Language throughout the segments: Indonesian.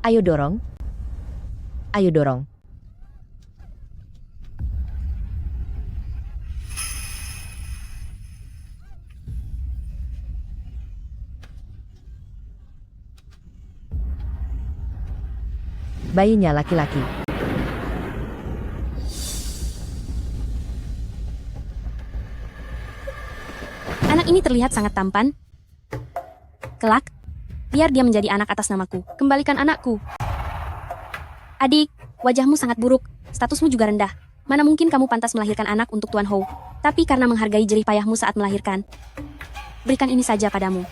Ayo dorong. Ayo dorong. Bayinya laki-laki. Anak ini terlihat sangat tampan. Kelak, biar dia menjadi anak atas namaku. Kembalikan anakku. Adik, wajahmu sangat buruk. Statusmu juga rendah. Mana mungkin kamu pantas melahirkan anak untuk Tuan Hou. Tapi karena menghargai jerih payahmu saat melahirkan, berikan ini saja padamu.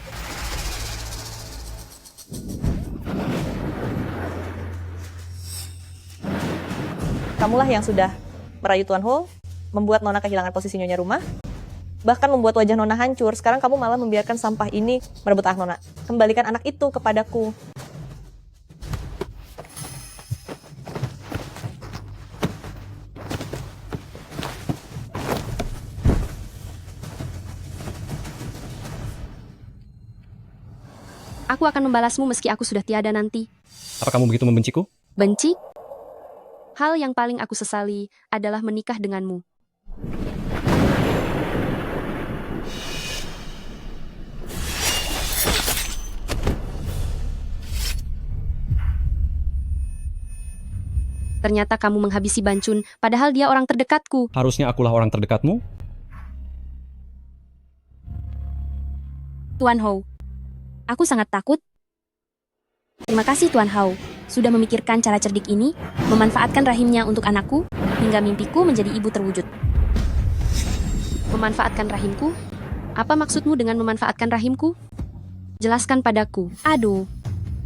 Kamulah yang sudah merayu Tuan Hou, membuat Nona kehilangan posisi nyonya rumah, bahkan membuat wajah Nona hancur. Sekarang kamu malah membiarkan sampah ini merebut anak Nona. Kembalikan anak itu kepadaku. Aku akan membalasmu meski aku sudah tiada nanti. Apa kamu begitu membenciku? Benci? Hal yang paling aku sesali adalah menikah denganmu. Ternyata kamu menghabisi Bancun, padahal dia orang terdekatku. Harusnya akulah orang terdekatmu. Tuan Hou, aku sangat takut. Terima kasih Tuan Hou, sudah memikirkan cara cerdik ini, memanfaatkan rahimnya untuk anakku, hingga mimpiku menjadi ibu terwujud. Memanfaatkan rahimku? Apa maksudmu dengan memanfaatkan rahimku? Jelaskan padaku. Aduh,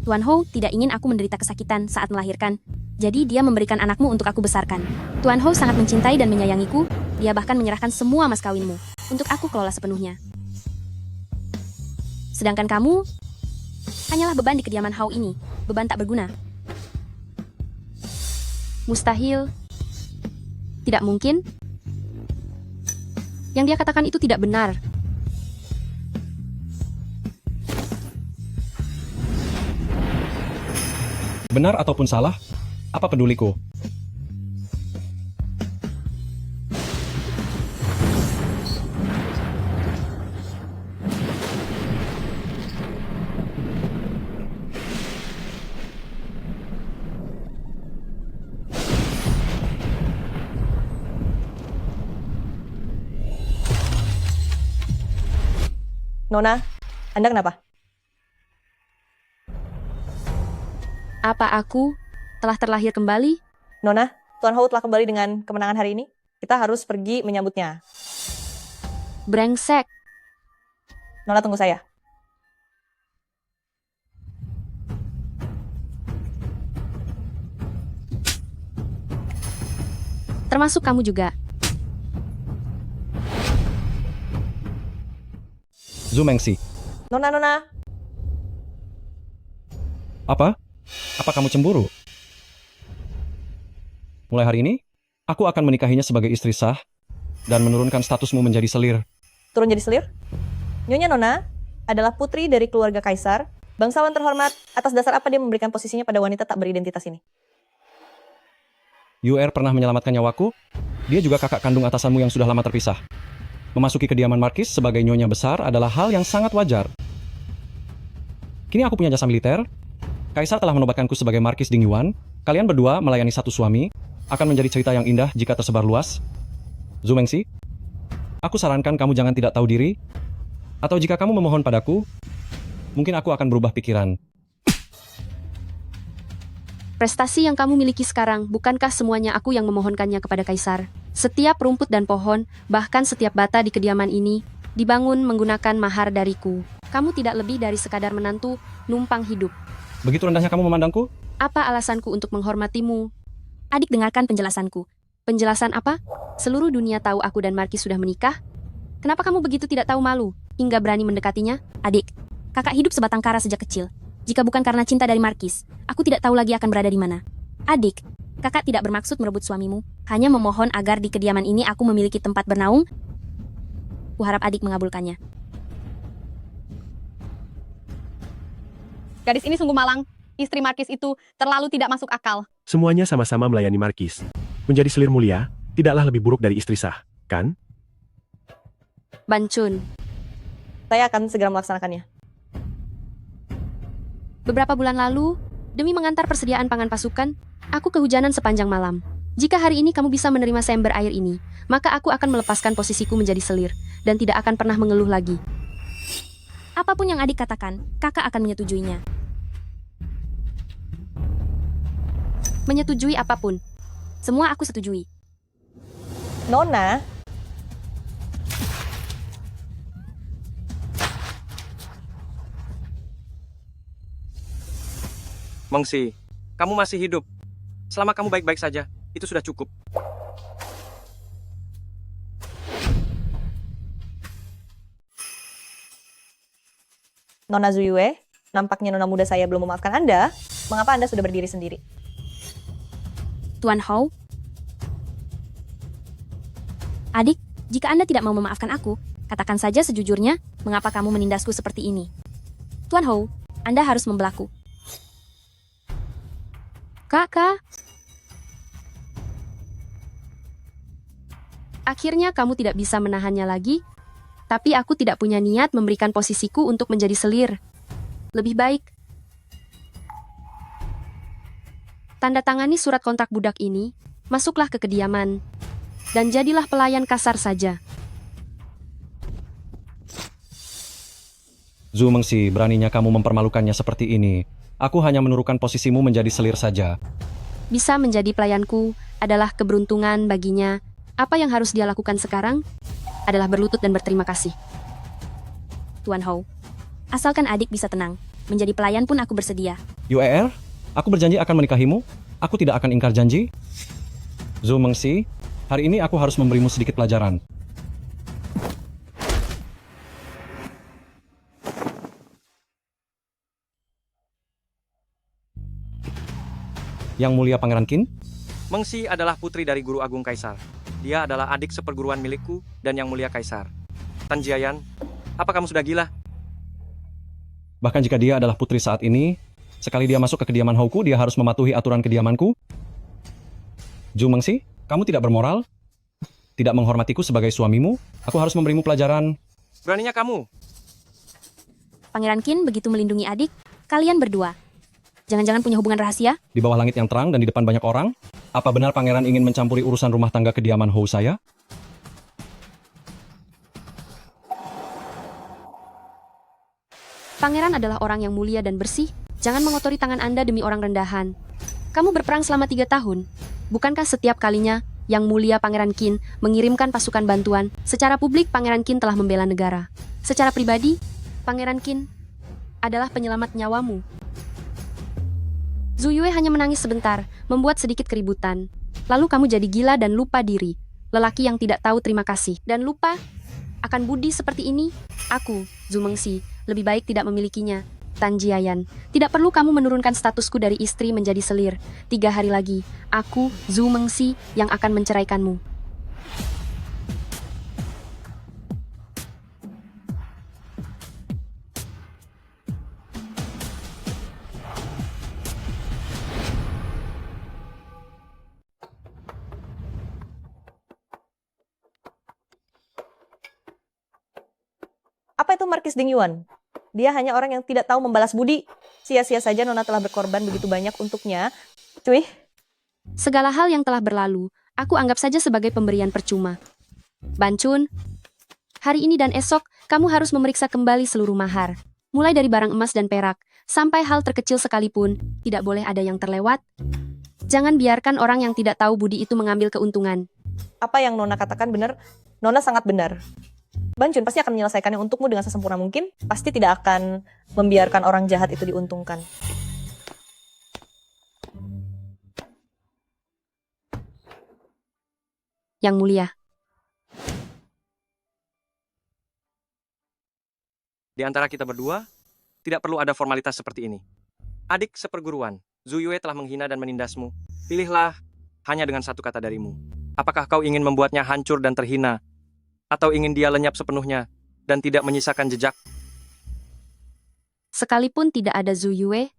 Tuan Hou tidak ingin aku menderita kesakitan saat melahirkan. Jadi dia memberikan anakmu untuk aku besarkan. Tuan Hou sangat mencintai dan menyayangiku, dia bahkan menyerahkan semua mas kawinmu untuk aku kelola sepenuhnya. Sedangkan kamu hanyalah beban di kediaman Hou ini, beban tak berguna. Mustahil. Tidak mungkin. Yang dia katakan itu tidak benar. Benar ataupun salah, apa peduliku? Nona, Anda kenapa? Apa aku telah terlahir kembali? Nona, Tuan Hou telah kembali dengan kemenangan hari ini. Kita harus pergi menyambutnya. Brengsek. Nona, tunggu saya. Termasuk kamu juga. Zhu Mengxi. Nona, Nona. Apa? Apa kamu cemburu? Mulai hari ini, aku akan menikahinya sebagai istri sah dan menurunkan statusmu menjadi selir. Turun jadi selir? Nyonya Nona adalah putri dari keluarga kaisar, bangsawan terhormat. Atas dasar apa dia memberikan posisinya pada wanita tak beridentitas ini? UR pernah menyelamatkan nyawaku. Dia juga kakak kandung atasanmu yang sudah lama terpisah. Memasuki kediaman Markis sebagai nyonya besar adalah hal yang sangat wajar. Kini aku punya jasa militer. Kaisar telah menobatkanku sebagai Markis Ding Yuan. Kalian berdua melayani satu suami akan menjadi cerita yang indah jika tersebar luas. Zhu Mengxi, aku sarankan kamu jangan tidak tahu diri. Atau jika kamu memohon padaku, mungkin aku akan berubah pikiran. Prestasi yang kamu miliki sekarang, bukankah semuanya aku yang memohonkannya kepada Kaisar? Setiap rumput dan pohon, bahkan setiap bata di kediaman ini, dibangun menggunakan mahar dariku. Kamu tidak lebih dari sekadar menantu, numpang hidup. Begitu rendahnya kamu memandangku? Apa alasanku untuk menghormatimu? Adik, dengarkan penjelasanku. Penjelasan apa? Seluruh dunia tahu aku dan Markis sudah menikah? Kenapa kamu begitu tidak tahu malu, hingga berani mendekatinya? Adik, kakak hidup sebatang kara sejak kecil. Jika bukan karena cinta dari Markis, aku tidak tahu lagi akan berada di mana. Adik, kakak tidak bermaksud merebut suamimu, hanya memohon agar di kediaman ini aku memiliki tempat bernaung. Kuharap adik mengabulkannya. Gadis ini sungguh malang. Istri Markis itu terlalu tidak masuk akal. Semuanya sama-sama melayani Markis. Menjadi selir mulia, tidaklah lebih buruk dari istri sah, kan? Ban Chun, Saya akan segera melaksanakannya. beberapa bulan lalu, demi mengantar persediaan pangan pasukan, aku kehujanan sepanjang malam. Jika hari ini kamu bisa menerima seember air ini, maka aku akan melepaskan posisiku menjadi selir, dan tidak akan pernah mengeluh lagi. Apapun yang adik katakan, kakak akan menyetujuinya. Menyetujui apapun. Semua aku setujui. Nona, Mengsi, kamu masih hidup. Selama kamu baik-baik saja, itu sudah cukup. Nona Zuyue, nampaknya nona muda saya belum memaafkan Anda. Mengapa Anda sudah berdiri sendiri? Tuan Hou. Adik, jika Anda tidak mau memaafkan aku, katakan saja sejujurnya, mengapa kamu menindasku seperti ini. Tuan Hou, Anda harus membelaku. Kakak. Akhirnya kamu tidak bisa menahannya lagi, tapi aku tidak punya niat memberikan posisiku untuk menjadi selir. Lebih baik, tanda tangani surat kontrak budak ini, masuklah ke kediaman, dan jadilah pelayan kasar saja. Zhu Mengsi, beraninya kamu mempermalukannya seperti ini. Aku hanya menurunkan posisimu menjadi selir saja. Bisa menjadi pelayanku adalah keberuntungan baginya. Apa yang harus dia lakukan sekarang adalah berlutut dan berterima kasih. Tuan Hou, asalkan adik bisa tenang, menjadi pelayan pun aku bersedia. UER, aku berjanji akan menikahimu. Aku tidak akan ingkar janji. Zhu Mengsi, hari ini aku harus memberimu sedikit pelajaran. Yang Mulia Pangeran Qin? Mengsi adalah putri dari Guru Agung Kaisar. Dia adalah adik seperguruan milikku dan Yang Mulia Kaisar. Tan Jiayan, apa kamu sudah gila? Bahkan jika dia adalah putri saat ini, sekali dia masuk ke kediaman Houku, dia harus mematuhi aturan kediamanku. Zhu Mengsi, kamu tidak bermoral? Tidak menghormatiku sebagai suamimu? Aku harus memberimu pelajaran. Beraninya kamu. Pangeran Qin begitu melindungi adik, kalian berdua. Jangan-jangan punya hubungan rahasia? Di bawah langit yang terang dan di depan banyak orang? Apa benar pangeran ingin mencampuri urusan rumah tangga kediaman Hou saya? Pangeran adalah orang yang mulia dan bersih. Jangan mengotori tangan Anda demi orang rendahan. Kamu berperang selama 3 tahun. Bukankah setiap kalinya Yang Mulia Pangeran Qin mengirimkan pasukan bantuan, secara publik Pangeran Qin telah membela negara. Secara pribadi, Pangeran Qin adalah penyelamat nyawamu. Zuyue hanya menangis sebentar, membuat sedikit keributan. Lalu kamu jadi gila dan lupa diri. Lelaki yang tidak tahu terima kasih dan lupa akan budi seperti ini. Aku, Zhu Mengsi, lebih baik tidak memilikinya. Tan Jiayan, tidak perlu kamu menurunkan statusku dari istri menjadi selir. 3 hari lagi, aku, Zhu Mengsi, yang akan menceraikanmu. Apa itu Markis Ding Yuan? Dia hanya orang yang tidak tahu membalas budi. Sia-sia saja nona telah berkorban begitu banyak untuknya. Cuy, Segala hal yang telah berlalu, aku anggap saja sebagai pemberian percuma. Ban Chun, hari ini dan esok, kamu harus memeriksa kembali seluruh mahar. Mulai dari barang emas dan perak, sampai hal terkecil sekalipun, tidak boleh ada yang terlewat. Jangan biarkan orang yang tidak tahu budi itu mengambil keuntungan. apa yang nona katakan benar? Nona sangat benar. Ban Chun pasti akan menyelesaikannya untukmu dengan sesempurna mungkin. Pasti tidak akan membiarkan orang jahat itu diuntungkan. Yang Mulia, Di antara kita berdua, tidak perlu ada formalitas seperti ini. Adik seperguruan, Zuyue telah menghina dan menindasmu. Pilihlah hanya dengan satu kata darimu. Apakah kau ingin membuatnya hancur dan terhina? Atau ingin dia lenyap sepenuhnya dan tidak menyisakan jejak? sekalipun tidak ada Zhu Yue,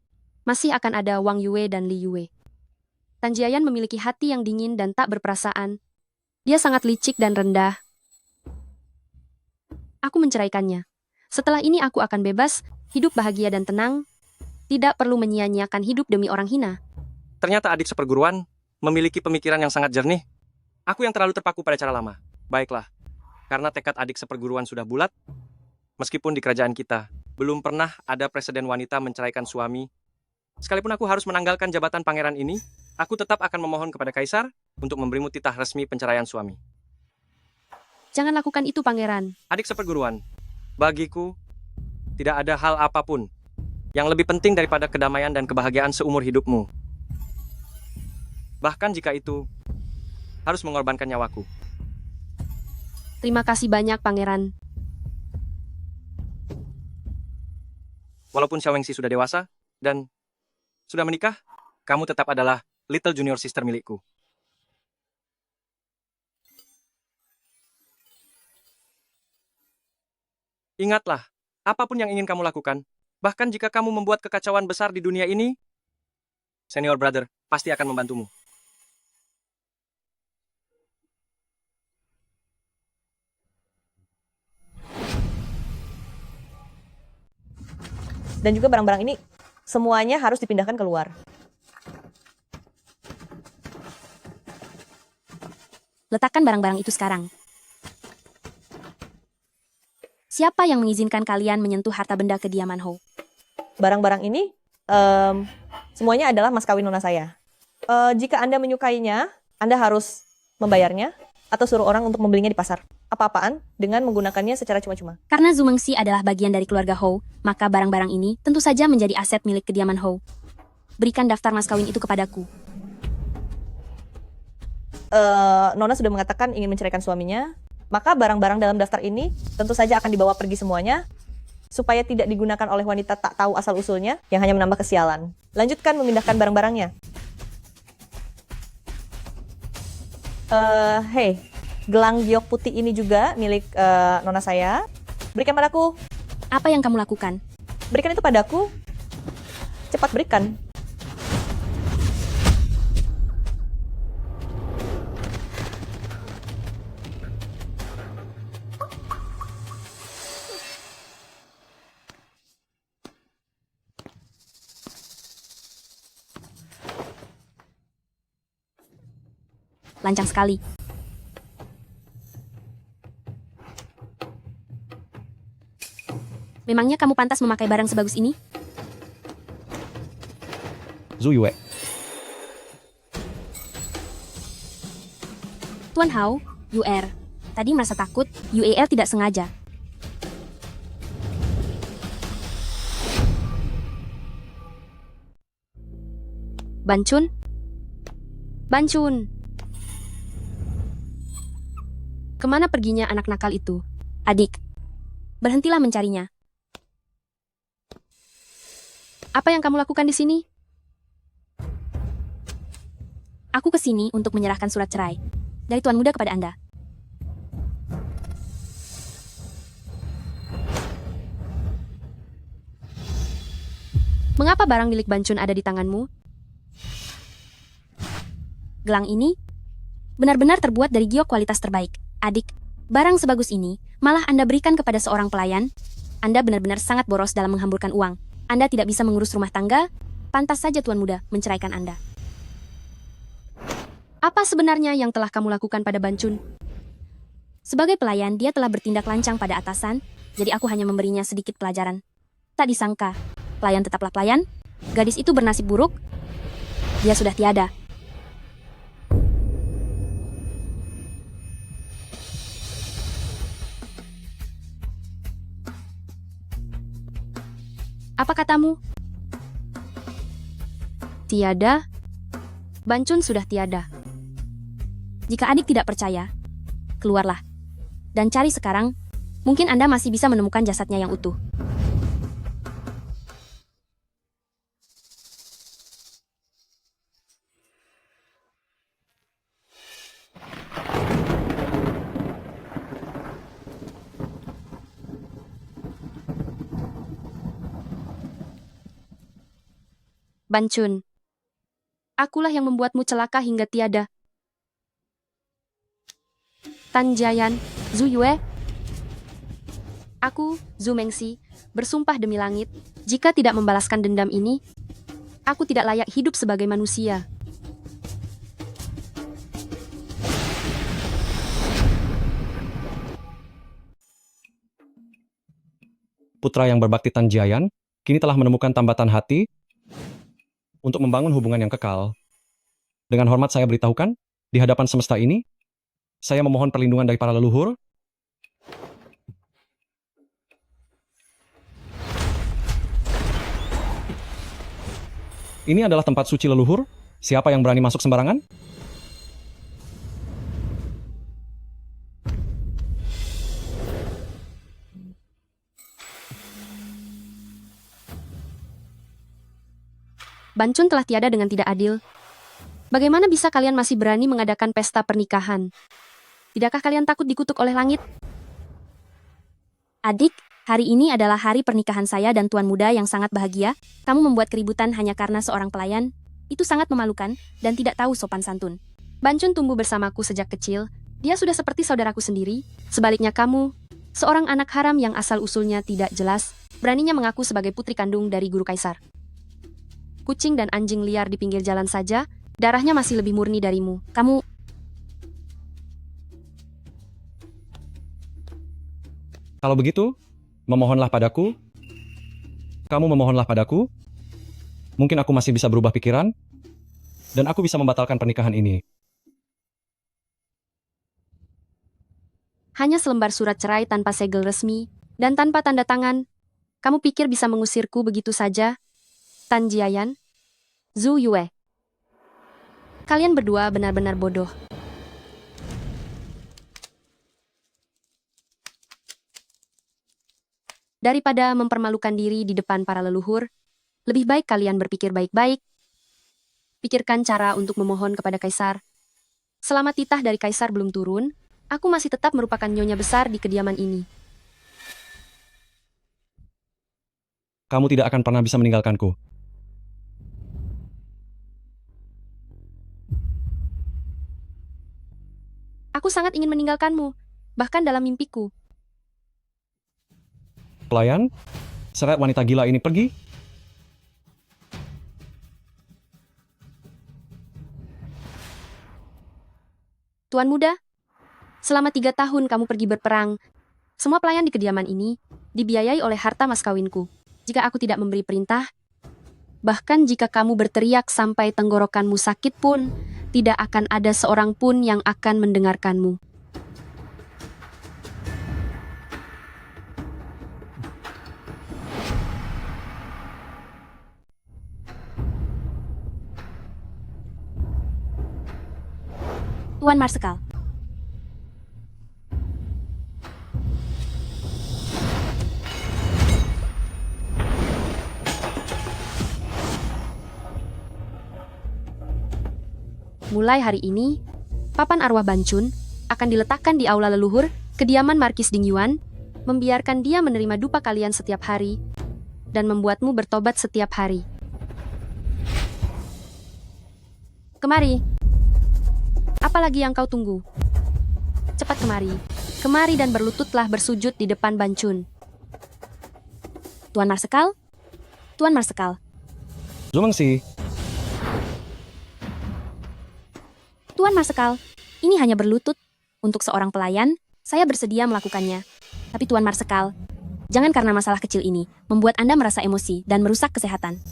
masih akan ada Wang Yue dan Li Yue. Tan Jiayan memiliki hati yang dingin dan tak berperasaan. Dia sangat licik dan rendah. Aku menceraikannya. Setelah ini aku akan bebas, hidup bahagia dan tenang. Tidak perlu menyia-nyiakan hidup demi orang hina. Ternyata adik seperguruan memiliki pemikiran yang sangat jernih. Aku yang terlalu terpaku pada cara lama. Baiklah, karena tekad adik seperguruan sudah bulat, meskipun di kerajaan kita belum pernah ada presiden wanita menceraikan suami, sekalipun aku harus menanggalkan jabatan pangeran ini, aku tetap akan memohon kepada kaisar untuk memberimu titah resmi penceraian suami. Jangan lakukan itu, pangeran. Adik seperguruan, bagiku tidak ada hal apapun yang lebih penting daripada kedamaian dan kebahagiaan seumur hidupmu. Bahkan jika itu harus mengorbankan nyawaku. Terima kasih banyak, pangeran. Walaupun Xiao Wengxi sudah dewasa dan sudah menikah, kamu tetap adalah little junior sister milikku. Ingatlah, apapun yang ingin kamu lakukan, bahkan jika kamu membuat kekacauan besar di dunia ini, senior brother pasti akan membantumu. Dan juga barang-barang ini semuanya harus dipindahkan keluar. Letakkan barang-barang itu sekarang. Siapa yang mengizinkan kalian menyentuh harta benda kediaman Hou? Barang-barang ini semuanya adalah mas kawin nona saya. Jika Anda menyukainya, Anda harus membayarnya atau suruh orang untuk membelinya di pasar. Apa-apaan dengan menggunakannya secara cuma-cuma. Karena Zhu Mengxi adalah bagian dari keluarga Hou, maka barang-barang ini tentu saja menjadi aset milik kediaman Hou. Berikan daftar mas kawin itu kepadaku. Nona sudah mengatakan ingin menceraikan suaminya, maka barang-barang dalam daftar ini tentu saja akan dibawa pergi semuanya, supaya tidak digunakan oleh wanita tak tahu asal-usulnya yang hanya menambah kesialan. Lanjutkan memindahkan barang-barangnya. Hey, gelang giok putih ini juga milik nona saya. Berikan padaku. Apa yang kamu lakukan? Berikan itu padaku. Cepat berikan. Lancang sekali. Memangnya kamu pantas memakai barang sebagus ini? Zhu Yue, Tuan Hao, UR. Tadi merasa takut, UAL tidak sengaja. Bancun? Bancun! Kemana perginya anak nakal itu? Adik, berhentilah mencarinya. Apa yang kamu lakukan di sini? Aku ke sini untuk menyerahkan surat cerai dari Tuan Muda kepada Anda. Mengapa barang milik Bancun ada di tanganmu? Gelang ini benar-benar terbuat dari giok kualitas terbaik. Adik, barang sebagus ini malah Anda berikan kepada seorang pelayan. Anda benar-benar sangat boros dalam menghamburkan uang. Anda tidak bisa mengurus rumah tangga. Pantas saja Tuan Muda menceraikan Anda. Apa sebenarnya yang telah kamu lakukan pada Bancun? Sebagai pelayan, dia telah bertindak lancang pada atasan, jadi aku hanya memberinya sedikit pelajaran. Tak disangka, pelayan tetaplah pelayan. Gadis itu bernasib buruk. Dia sudah tiada. Apa katamu? Tiada? Bancun sudah tiada. Jika adik tidak percaya, keluarlah. Dan cari sekarang, mungkin Anda masih bisa menemukan jasadnya yang utuh. Bancun. Akulah yang membuatmu celaka hingga tiada. Tan Jiayan, Zhu Yue. Aku, Zhu Mengxi, bersumpah demi langit, jika tidak membalaskan dendam ini, aku tidak layak hidup sebagai manusia. Putra yang berbakti Tan Jiayan kini telah menemukan tambatan hati untuk membangun hubungan yang kekal. Dengan hormat saya beritahukan, di hadapan semesta ini, saya memohon perlindungan dari para leluhur. Ini adalah tempat suci leluhur. Siapa yang berani masuk sembarangan? Bancun telah tiada dengan tidak adil. Bagaimana bisa kalian masih berani mengadakan pesta pernikahan? Tidakkah kalian takut dikutuk oleh langit? Adik, hari ini adalah hari pernikahan saya dan tuan muda yang sangat bahagia. Kamu membuat keributan hanya karena seorang pelayan. Itu sangat memalukan dan tidak tahu sopan santun. Bancun tumbuh bersamaku sejak kecil. Dia sudah seperti saudaraku sendiri. Sebaliknya kamu, seorang anak haram yang asal-usulnya tidak jelas, beraninya mengaku sebagai putri kandung dari guru kaisar. Kucing dan anjing liar di pinggir jalan saja, darahnya masih lebih murni darimu. Kamu... Kalau begitu, memohonlah padaku. Kamu memohonlah padaku. Mungkin aku masih bisa berubah pikiran, dan aku bisa membatalkan pernikahan ini. Hanya selembar surat cerai tanpa segel resmi, dan tanpa tanda tangan. Kamu pikir bisa mengusirku begitu saja? Tan Jiayan, Zhu Yue. Kalian berdua benar-benar bodoh. Daripada mempermalukan diri di depan para leluhur, lebih baik kalian berpikir baik-baik. Pikirkan cara untuk memohon kepada kaisar. Selama titah dari kaisar belum turun, aku masih tetap merupakan nyonya besar di kediaman ini. Kamu tidak akan pernah bisa meninggalkanku. Aku sangat ingin meninggalkanmu, bahkan dalam mimpiku. Pelayan, seret wanita gila ini pergi. Tuan muda, selama 3 tahun kamu pergi berperang. Semua pelayan di kediaman ini dibiayai oleh harta mas kawinku. Jika aku tidak memberi perintah, bahkan jika kamu berteriak sampai tenggorokanmu sakit pun, tidak akan ada seorang pun yang akan mendengarkanmu. Tuan Marsekal. Mulai hari ini, papan arwah Bancun akan diletakkan di aula leluhur kediaman Markis Dingyuan, membiarkan dia menerima dupa kalian setiap hari, dan membuatmu bertobat setiap hari. Kemari. Apalagi yang kau tunggu? Cepat kemari. Kemari dan berlututlah bersujud di depan Bancun. Tuan Marsekal? Tuan Marsekal. Zhu Mengxi, Tuan Marsekal, ini hanya berlutut. Untuk seorang pelayan, saya bersedia melakukannya. Tapi Tuan Marsekal, jangan karena masalah kecil ini membuat Anda merasa emosi dan merusak kesehatan.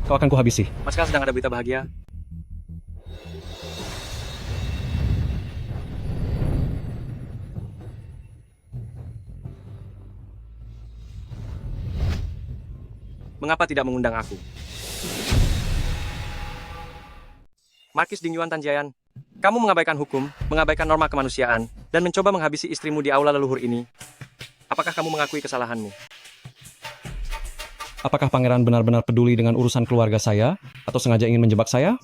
kau akan kuhabisi. Marsekal sedang ada berita bahagia. Mengapa tidak mengundang aku? Markis Dingyuan Tan Jiayan, kamu mengabaikan hukum, mengabaikan norma kemanusiaan, dan mencoba menghabisi istrimu di aula leluhur ini. Apakah kamu mengakui kesalahanmu? Apakah pangeran benar-benar peduli dengan urusan keluarga saya? Atau sengaja ingin menjebak saya?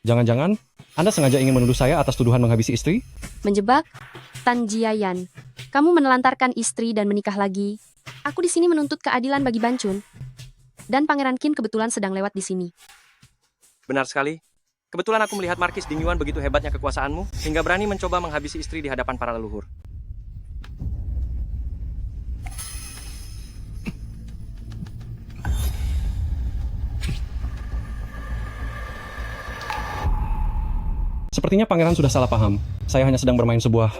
Jangan-jangan Anda sengaja ingin menuduh saya atas tuduhan menghabisi istri? Menjebak? Tan Jiayan, kamu menelantarkan istri dan menikah lagi. Aku di sini menuntut keadilan bagi Bancun. Dan Pangeran Qin kebetulan sedang lewat di sini. Benar sekali. Kebetulan aku melihat Markis Ding Yuan begitu hebatnya kekuasaanmu, hingga berani mencoba menghabisi istri di hadapan para leluhur. Sepertinya pangeran sudah salah paham. Saya hanya sedang bermain sebuah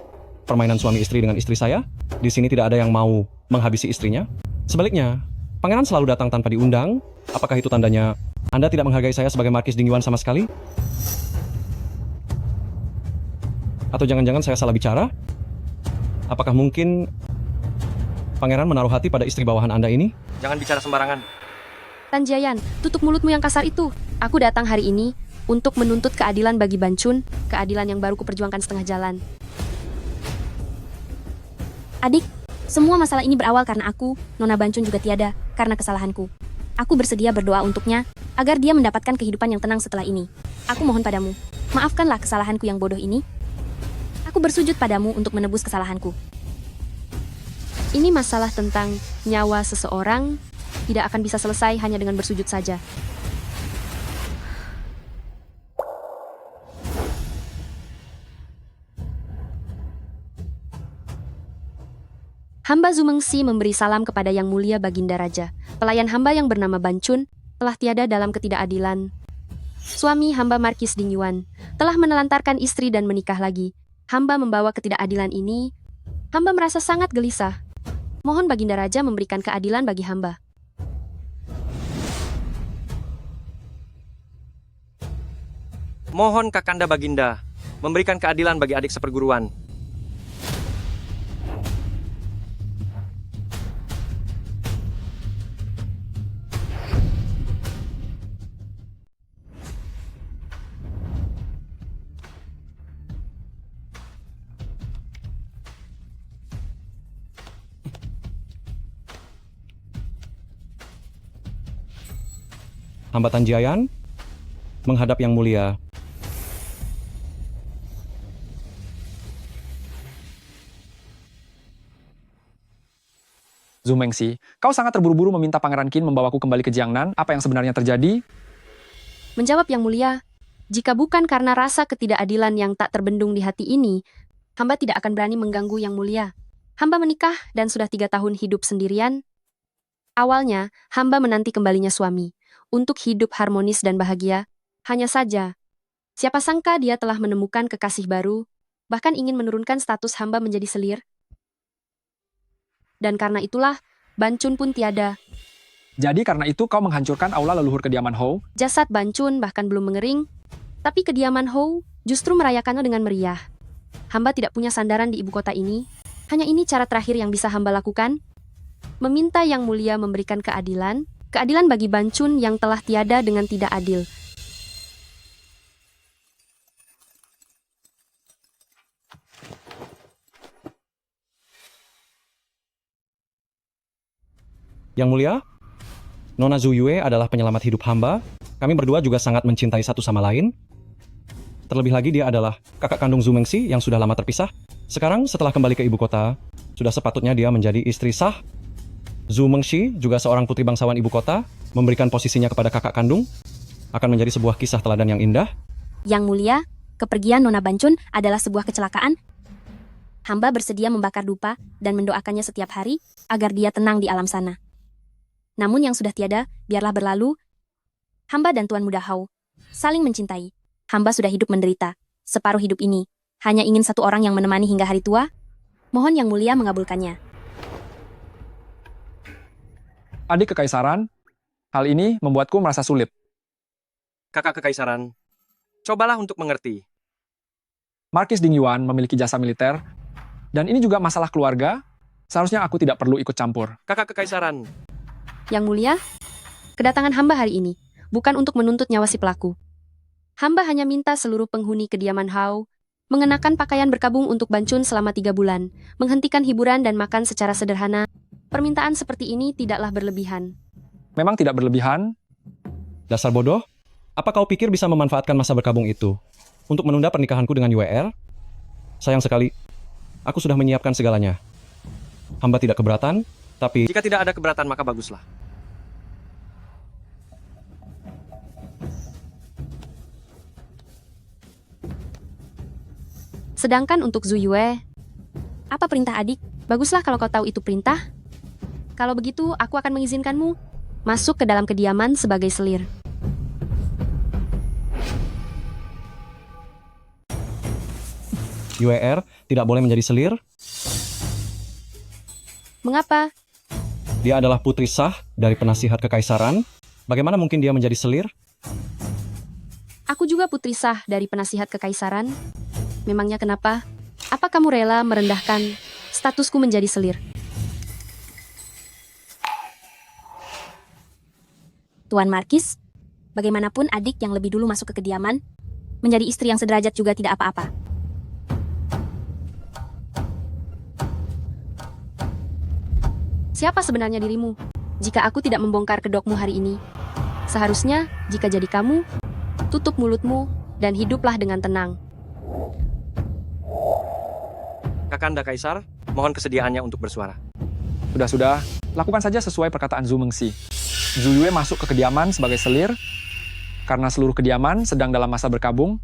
permainan suami istri dengan istri saya. Di sini tidak ada yang mau menghabisi istrinya. Sebaliknya, pangeran selalu datang tanpa diundang. Apakah itu tandanya Anda tidak menghargai saya sebagai Markis Ding Yuan sama sekali? Atau jangan-jangan saya salah bicara? Apakah mungkin pangeran menaruh hati pada istri bawahan Anda ini? Jangan bicara sembarangan. Tan Jiayan, tutup mulutmu yang kasar itu. Aku datang hari ini untuk menuntut keadilan bagi Bancun, keadilan yang baru kuperjuangkan setengah jalan. Adik, semua masalah ini berawal karena aku, Nona Bancun juga tiada, karena kesalahanku. Aku bersedia berdoa untuknya, agar dia mendapatkan kehidupan yang tenang setelah ini. Aku mohon padamu, maafkanlah kesalahanku yang bodoh ini. Aku bersujud padamu untuk menebus kesalahanku. Ini masalah tentang nyawa seseorang, tidak akan bisa selesai hanya dengan bersujud saja. Hamba Zumengsi memberi salam kepada Yang Mulia Baginda Raja. Pelayan hamba yang bernama Bancun telah tiada dalam ketidakadilan. Suami hamba Markis Ding Yuan telah menelantarkan istri dan menikah lagi. Hamba membawa ketidakadilan ini. Hamba merasa sangat gelisah. Mohon Baginda Raja memberikan keadilan bagi hamba. Mohon Kakanda Baginda memberikan keadilan bagi adik seperguruan. Hamba Tan Jiayan menghadap Yang Mulia. Zumengsi, kau sangat terburu-buru meminta Pangeran Qin membawaku kembali ke Jiangnan. Apa yang sebenarnya terjadi? Menjawab Yang Mulia, jika bukan karena rasa ketidakadilan yang tak terbendung di hati ini, hamba tidak akan berani mengganggu Yang Mulia. Hamba menikah dan sudah 3 tahun hidup sendirian. Awalnya, hamba menanti kembalinya suami untuk hidup harmonis dan bahagia. Hanya saja, siapa sangka dia telah menemukan kekasih baru, bahkan ingin menurunkan status hamba menjadi selir. Dan karena itulah, Bancun pun tiada. Jadi karena itu kau menghancurkan aula leluhur kediaman Hou? Jasad Bancun bahkan belum mengering, tapi kediaman Hou justru merayakannya dengan meriah. Hamba tidak punya sandaran di ibu kota ini. Hanya ini cara terakhir yang bisa hamba lakukan. Meminta Yang Mulia memberikan keadilan bagi Bancun yang telah tiada dengan tidak adil. Yang Mulia, Nona Zhu Yue adalah penyelamat hidup hamba. Kami berdua juga sangat mencintai satu sama lain. Terlebih lagi dia adalah kakak kandung Zumengsi yang sudah lama terpisah. Sekarang setelah kembali ke ibu kota, sudah sepatutnya dia menjadi istri sah. Zumengsi, juga seorang putri bangsawan ibu kota, memberikan posisinya kepada kakak kandung, akan menjadi sebuah kisah teladan yang indah. Yang Mulia, kepergian Nona Bancun adalah sebuah kecelakaan. Hamba bersedia membakar dupa dan mendoakannya setiap hari agar dia tenang di alam sana. Namun yang sudah tiada, biarlah berlalu. Hamba dan Tuan Muda Hou saling mencintai. Hamba sudah hidup menderita. Separuh hidup ini, hanya ingin satu orang yang menemani hingga hari tua. Mohon Yang Mulia mengabulkannya. Adik kekaisaran, hal ini membuatku merasa sulit. Kakak Kekaisaran, cobalah untuk mengerti. Markis Ding Yuan memiliki jasa militer, dan ini juga masalah keluarga. Seharusnya aku tidak perlu ikut campur. Kakak Kekaisaran, Yang Mulia, kedatangan hamba hari ini bukan untuk menuntut nyawa si pelaku. Hamba hanya minta seluruh penghuni kediaman Hou mengenakan pakaian berkabung untuk Bancun selama 3 bulan, menghentikan hiburan dan makan secara sederhana. Permintaan seperti ini tidaklah berlebihan. Memang tidak berlebihan. Dasar bodoh, apa kau pikir bisa memanfaatkan masa berkabung itu? untuk menunda pernikahanku dengan YR? Sayang sekali, aku sudah menyiapkan segalanya. Hamba tidak keberatan, tapi Jika tidak ada keberatan, maka baguslah. Sedangkan untuk Zhu Yue, apa perintah adik? Baguslah kalau kau tahu itu perintah. Kalau begitu, aku akan mengizinkanmu masuk ke dalam kediaman sebagai selir. YR tidak boleh menjadi selir. Mengapa? Dia adalah putri sah dari penasihat kekaisaran. Bagaimana mungkin dia menjadi selir? Aku juga putri sah dari penasihat kekaisaran. Memangnya kenapa? Apa kamu rela merendahkan statusku menjadi selir? Tuan Markis, bagaimanapun adik yang lebih dulu masuk ke kediaman, menjadi istri yang sederajat juga tidak apa-apa. Siapa sebenarnya dirimu? Jika aku tidak membongkar kedokmu hari ini, seharusnya jika jadi kamu, tutup mulutmu dan hiduplah dengan tenang. Kakanda Kaisar, mohon kesediaannya untuk bersuara. Sudah, lakukan saja sesuai perkataan Zhu Mengxi. Zhu Yue masuk ke kediaman sebagai selir, karena seluruh kediaman sedang dalam masa berkabung.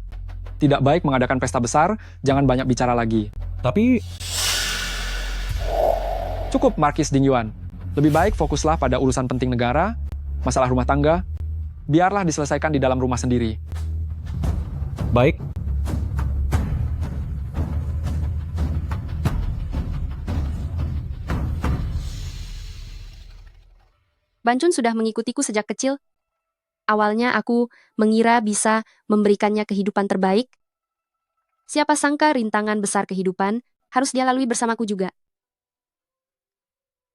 Tidak baik mengadakan pesta besar, jangan banyak bicara lagi. Tapi Cukup, Markis Dingyuan. Lebih baik fokuslah pada urusan penting negara, masalah rumah tangga, biarlah diselesaikan di dalam rumah sendiri. baik, Bancun sudah mengikutiku sejak kecil. Awalnya aku mengira bisa memberikannya kehidupan terbaik. Siapa sangka rintangan besar kehidupan harus dia lalui bersamaku juga.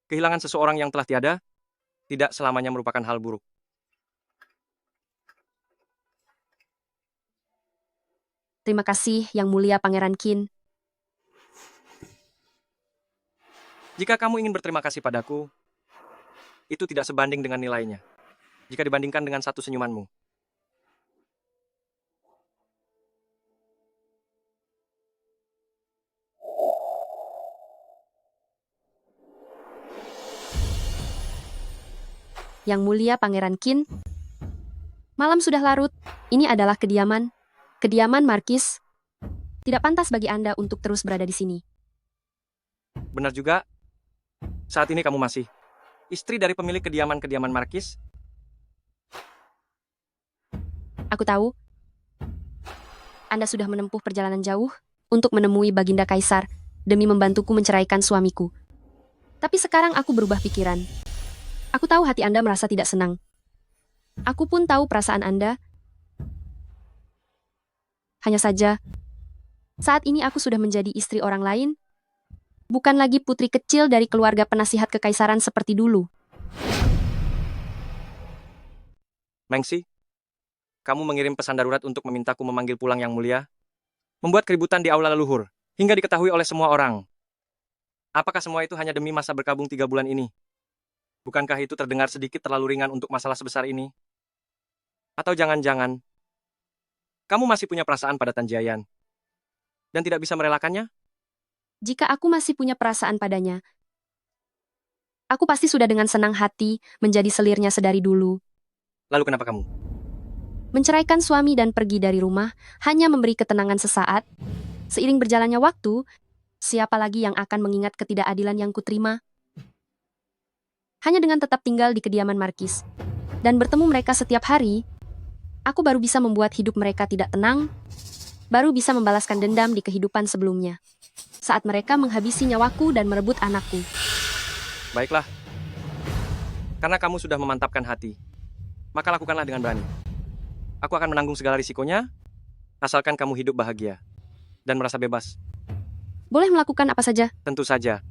Kehilangan seseorang yang telah tiada, tidak selamanya merupakan hal buruk. Terima kasih, Yang Mulia Pangeran Qin. Jika kamu ingin berterima kasih padaku, itu tidak sebanding dengan nilainya. Jika dibandingkan dengan satu senyumanmu. Yang Mulia Pangeran Qin. Malam sudah larut. Ini adalah kediaman Markis. Tidak pantas bagi Anda untuk terus berada di sini. Benar juga, saat ini kamu masih istri dari pemilik kediaman Markis. Aku tahu, Anda sudah menempuh perjalanan jauh untuk menemui Baginda Kaisar demi membantuku menceraikan suamiku. Tapi sekarang aku berubah pikiran. Aku tahu hati Anda merasa tidak senang. Aku pun tahu perasaan Anda. Hanya saja, saat ini aku sudah menjadi istri orang lain, bukan lagi putri kecil dari keluarga penasihat kekaisaran seperti dulu. Mengxi, kamu mengirim pesan darurat untuk memintaku memanggil pulang Yang Mulia, membuat keributan di aula leluhur, hingga diketahui oleh semua orang. Apakah semua itu hanya demi masa berkabung 3 bulan ini? Bukankah itu terdengar sedikit terlalu ringan untuk masalah sebesar ini? Atau jangan-jangan, kamu masih punya perasaan pada Tanjiayan, dan tidak bisa merelakannya? Jika aku masih punya perasaan padanya, aku pasti sudah dengan senang hati menjadi selirnya sedari dulu. Lalu kenapa kamu? Menceraikan suami dan pergi dari rumah hanya memberi ketenangan sesaat. Seiring berjalannya waktu, siapa lagi yang akan mengingat ketidakadilan yang kuterima? Hanya dengan tetap tinggal di kediaman Markis dan bertemu mereka setiap hari, aku baru bisa membuat hidup mereka tidak tenang, baru bisa membalaskan dendam di kehidupan sebelumnya. Saat mereka menghabisi nyawaku dan merebut anakku. Baiklah. Karena kamu sudah memantapkan hati, maka lakukanlah dengan berani. Aku akan menanggung segala risikonya, asalkan kamu hidup bahagia dan merasa bebas. Boleh melakukan apa saja. Tentu saja.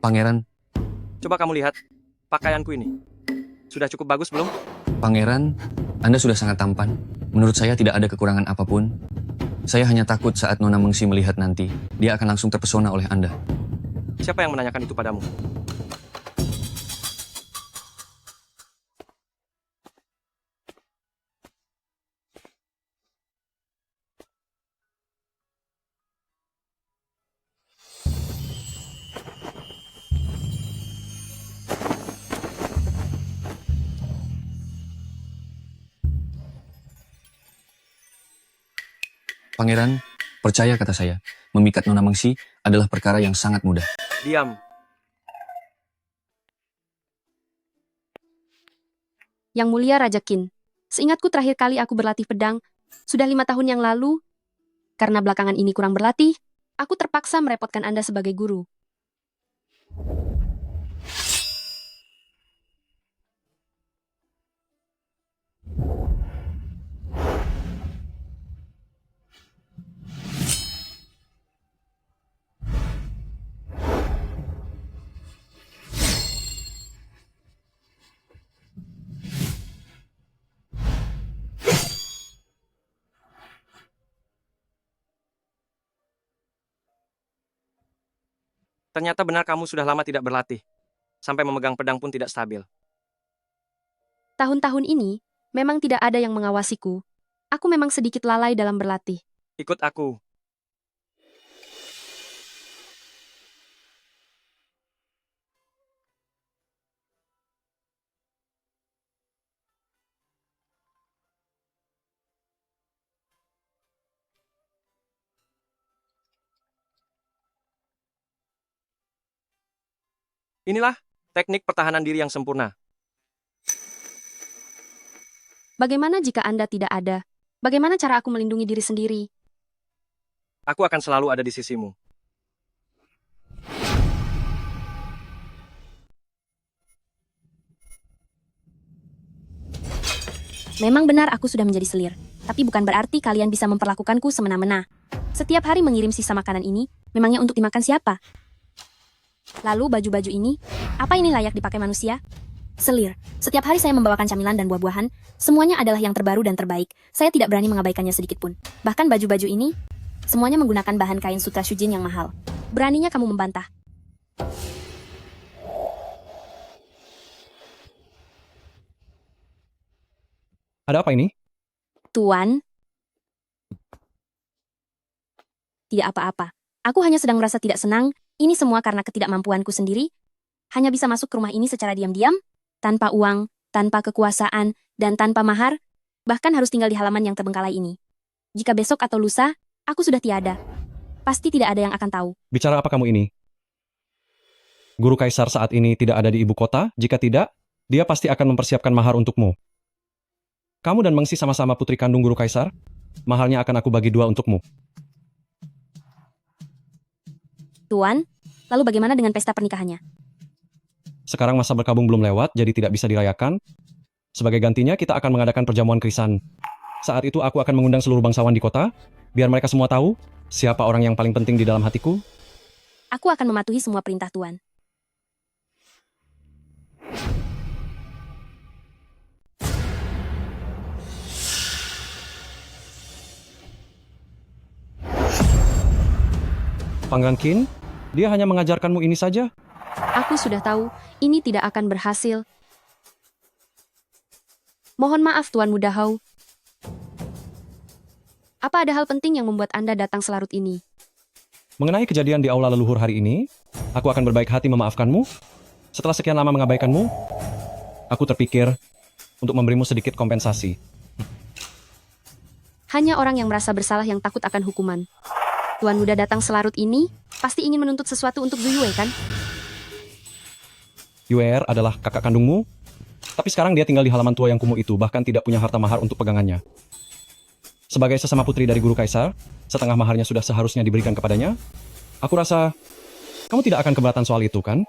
Pangeran, Coba kamu lihat pakaianku ini. Sudah cukup bagus belum? Pangeran, Anda sudah sangat tampan. Menurut saya tidak ada kekurangan apapun. Saya hanya takut saat Nona Mengsi melihat nanti, dia akan langsung terpesona oleh Anda. Siapa yang menanyakan itu padamu? Pangeran, percaya kata saya, memikat Nona Mengsi adalah perkara yang sangat mudah. Diam. Yang Mulia Raja Qin, seingatku terakhir kali aku berlatih pedang, sudah 5 tahun yang lalu. Karena belakangan ini kurang berlatih, aku terpaksa merepotkan Anda sebagai guru. Ternyata benar kamu sudah lama tidak berlatih. Sampai memegang pedang pun tidak stabil. Tahun-tahun ini, memang tidak ada yang mengawasiku. Aku memang sedikit lalai dalam berlatih. Ikut aku. Inilah teknik pertahanan diri yang sempurna. Bagaimana jika Anda tidak ada? Bagaimana cara aku melindungi diri sendiri? Aku akan selalu ada di sisimu. Memang benar aku sudah menjadi selir. Tapi bukan berarti kalian bisa memperlakukanku semena-mena. Setiap hari mengirim sisa makanan ini, memangnya untuk dimakan siapa? Lalu baju-baju ini, apa ini layak dipakai manusia? Selir, setiap hari saya membawakan camilan dan buah-buahan, semuanya adalah yang terbaru dan terbaik. Saya tidak berani mengabaikannya sedikit pun. Bahkan baju-baju ini, semuanya menggunakan bahan kain sutra shujin yang mahal. Beraninya kamu membantah. Ada apa ini? Tuan, tidak apa-apa. Aku hanya sedang merasa tidak senang. Ini semua karena ketidakmampuanku sendiri. Hanya bisa masuk ke rumah ini secara diam-diam, tanpa uang, tanpa kekuasaan, dan tanpa mahar, bahkan harus tinggal di halaman yang terbengkalai ini. Jika besok atau lusa, aku sudah tiada. Pasti tidak ada yang akan tahu. Bicara apa kamu ini? Guru Kaisar saat ini tidak ada di ibu kota? Jika tidak, dia pasti akan mempersiapkan mahar untukmu. Kamu dan Mengsi sama-sama putri kandung Guru Kaisar? Maharnya akan aku bagi 2 untukmu. Tuan, lalu bagaimana dengan pesta pernikahannya? Sekarang masa berkabung belum lewat, jadi tidak bisa dirayakan. Sebagai gantinya, kita akan mengadakan perjamuan krisan. Saat itu aku akan mengundang seluruh bangsawan di kota, biar mereka semua tahu siapa orang yang paling penting di dalam hatiku. Aku akan mematuhi semua perintah Tuan. Pangeran Qin, dia hanya mengajarkanmu ini saja. Aku sudah tahu, ini tidak akan berhasil. Mohon maaf Tuan Muda Hou. Apa ada hal penting yang membuat Anda datang selarut ini? Mengenai kejadian di aula leluhur hari ini, aku akan berbaik hati memaafkanmu. Setelah sekian lama mengabaikanmu, aku terpikir untuk memberimu sedikit kompensasi. Hanya orang yang merasa bersalah yang takut akan hukuman. Tuan Muda datang selarut ini, pasti ingin menuntut sesuatu untuk Zuyue, kan? Yuer adalah kakak kandungmu, tapi sekarang dia tinggal di halaman tua yang kumuh itu, bahkan tidak punya harta mahar untuk pegangannya. Sebagai sesama putri dari Guru Kaisar, setengah maharnya sudah seharusnya diberikan kepadanya. Aku rasa kamu tidak akan keberatan soal itu, kan?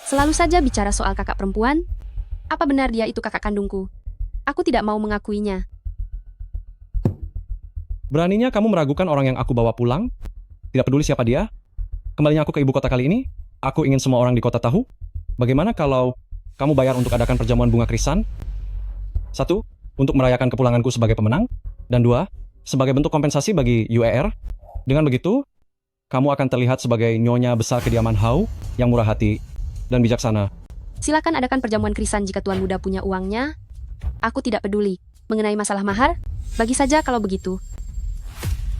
Selalu saja bicara soal kakak perempuan. Apa benar dia itu kakak kandungku? Aku tidak mau mengakuinya. Beraninya kamu meragukan orang yang aku bawa pulang? Tidak peduli siapa dia? Kembalinya aku ke ibu kota kali ini, aku ingin semua orang di kota tahu. Bagaimana kalau kamu bayar untuk adakan perjamuan bunga krisan? 1, untuk merayakan kepulanganku sebagai pemenang. Dan 2, sebagai bentuk kompensasi bagi UER. Dengan begitu, kamu akan terlihat sebagai nyonya besar kediaman Hau yang murah hati dan bijaksana. Silakan adakan perjamuan krisan jika Tuan Muda punya uangnya. Aku tidak peduli. Mengenai masalah mahar, bagi saja kalau begitu.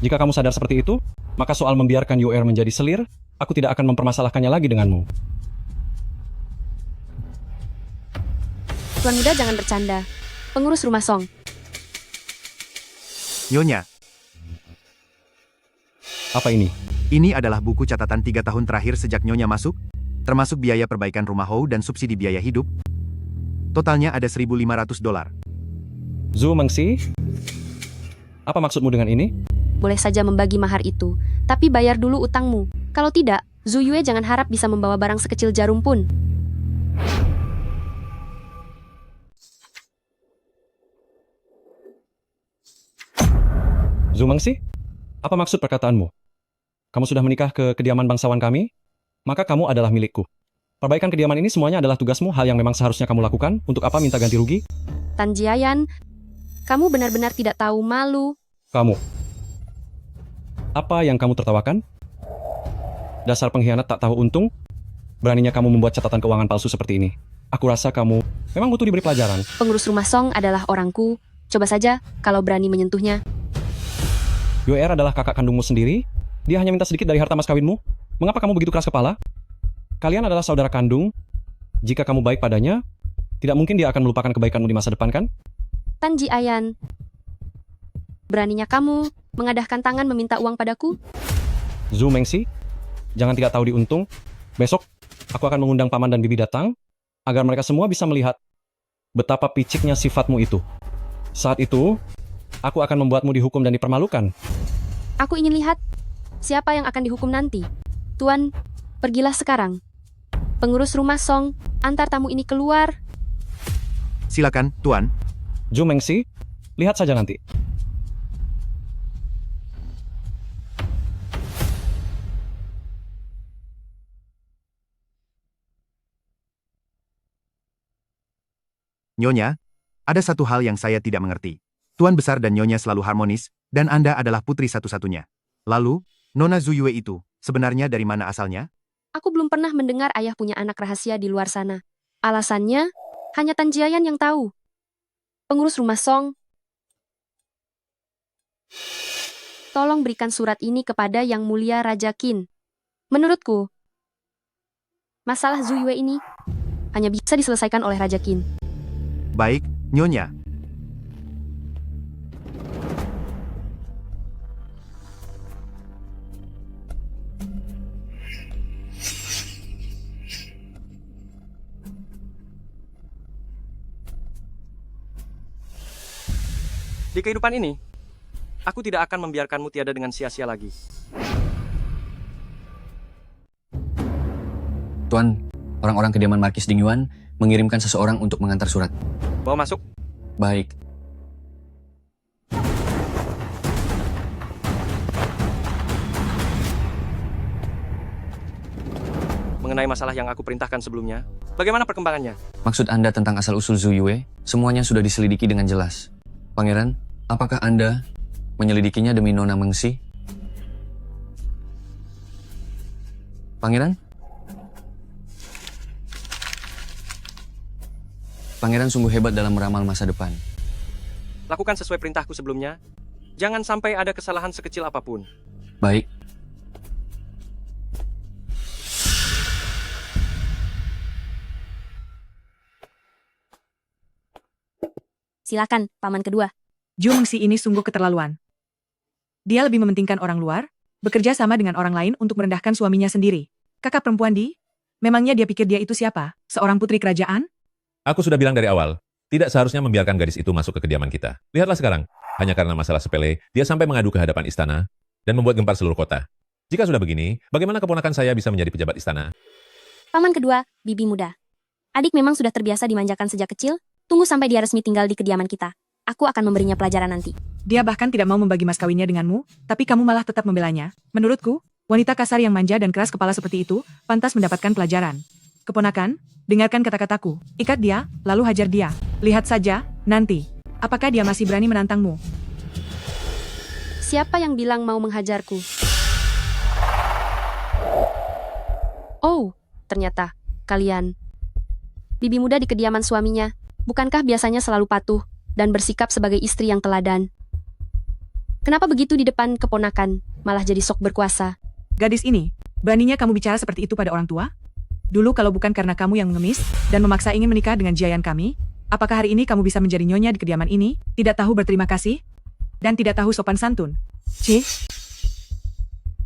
Jika kamu sadar seperti itu, maka soal membiarkan UER menjadi selir, aku tidak akan mempermasalahkannya lagi denganmu. Tuan Muda jangan bercanda. Pengurus rumah Song. Nyonya, Apa ini? ini adalah buku catatan 3 tahun terakhir sejak Nyonya masuk, termasuk biaya perbaikan rumah Hou dan subsidi biaya hidup. Totalnya ada $1.500. Zhu Mengxi? Apa maksudmu dengan ini? Boleh saja membagi mahar itu, tapi bayar dulu utangmu. Kalau tidak, Zhu Yue jangan harap bisa membawa barang sekecil jarum pun. Zhu Mengxi? Apa maksud perkataanmu? Kamu sudah menikah ke kediaman bangsawan kami? Maka kamu adalah milikku. Perbaikan kediaman ini semuanya adalah tugasmu, hal yang memang seharusnya kamu lakukan. Untuk apa minta ganti rugi? Tan Jiayan, kamu benar-benar tidak tahu malu. Kamu. Apa yang kamu tertawakan? Dasar pengkhianat tak tahu untung? Beraninya kamu membuat catatan keuangan palsu seperti ini. Aku rasa kamu memang butuh diberi pelajaran. Pengurus rumah Song adalah orangku. Coba saja kalau berani menyentuhnya. UER adalah kakak kandungmu sendiri. Dia hanya minta sedikit dari harta mas kawinmu. Mengapa kamu begitu keras kepala? Kalian adalah saudara kandung. Jika kamu baik padanya, tidak mungkin dia akan melupakan kebaikanmu di masa depan, kan? Tan Jiayan, beraninya kamu mengadahkan tangan meminta uang padaku? Zhu Mengxi, jangan tidak tahu diuntung. Besok, aku akan mengundang paman dan bibi datang, agar mereka semua bisa melihat betapa piciknya sifatmu itu. Saat itu, aku akan membuatmu dihukum dan dipermalukan. Aku ingin lihat siapa yang akan dihukum nanti. Tuan, pergilah sekarang. Pengurus rumah Song, antar tamu ini keluar. Silakan, Tuan. Zhu Mengxi, lihat saja nanti. Nyonya, ada satu hal yang saya tidak mengerti. Tuan besar dan Nyonya selalu harmonis, dan Anda adalah putri satu-satunya. Lalu, Nona Zhu Yue itu, sebenarnya dari mana asalnya? Aku belum pernah mendengar ayah punya anak rahasia di luar sana. Alasannya, hanya Tan Jiayan yang tahu. Pengurus rumah Song, tolong berikan surat ini kepada Yang Mulia Raja Qin. Menurutku, masalah Zhu Yue ini hanya bisa diselesaikan oleh Raja Qin. Baik, Nyonya. Di kehidupan ini, aku tidak akan membiarkanmu tiada dengan sia-sia lagi. Tuan, orang-orang kediaman Markis Dingyuan mengirimkan seseorang untuk mengantar surat. Bawa masuk. Baik. Mengenai masalah yang aku perintahkan sebelumnya, bagaimana perkembangannya? Maksud Anda tentang asal-usul Zhu Yue, semuanya sudah diselidiki dengan jelas. Pangeran, apakah Anda menyelidikinya demi Nona Mengxi? Pangeran? Pangeran sungguh hebat dalam meramal masa depan. Lakukan sesuai perintahku sebelumnya. Jangan sampai ada kesalahan sekecil apapun. Baik. Silakan, paman kedua. Zhu Mengxi ini sungguh keterlaluan. Dia lebih mementingkan orang luar, bekerja sama dengan orang lain untuk merendahkan suaminya sendiri. Kakak perempuan memangnya dia pikir dia itu siapa? Seorang putri kerajaan? Aku sudah bilang dari awal, tidak seharusnya membiarkan gadis itu masuk ke kediaman kita. Lihatlah sekarang, hanya karena masalah sepele, dia sampai mengadu ke hadapan istana dan membuat gempar seluruh kota. Jika sudah begini, bagaimana keponakan saya bisa menjadi pejabat istana? Paman kedua, bibi muda. Adik memang sudah terbiasa dimanjakan sejak kecil. Tunggu sampai dia resmi tinggal di kediaman kita. Aku akan memberinya pelajaran nanti. Dia bahkan tidak mau membagi mas kawinnya denganmu, tapi kamu malah tetap membelanya. Menurutku, wanita kasar yang manja dan keras kepala seperti itu pantas mendapatkan pelajaran. Keponakan, dengarkan kata-kataku. Ikat dia, lalu hajar dia. Lihat saja, nanti. Apakah dia masih berani menantangmu? Siapa yang bilang mau menghajarku? Oh, ternyata kalian. Bibi muda di kediaman suaminya, bukankah biasanya selalu patuh dan bersikap sebagai istri yang teladan? Kenapa begitu di depan keponakan, malah jadi sok berkuasa? Gadis ini, beraninya kamu bicara seperti itu pada orang tua? Dulu kalau bukan karena kamu yang mengemis dan memaksa ingin menikah dengan Jiayan kami, apakah hari ini kamu bisa menjadi nyonya di kediaman ini, tidak tahu berterima kasih, dan tidak tahu sopan santun? Cih,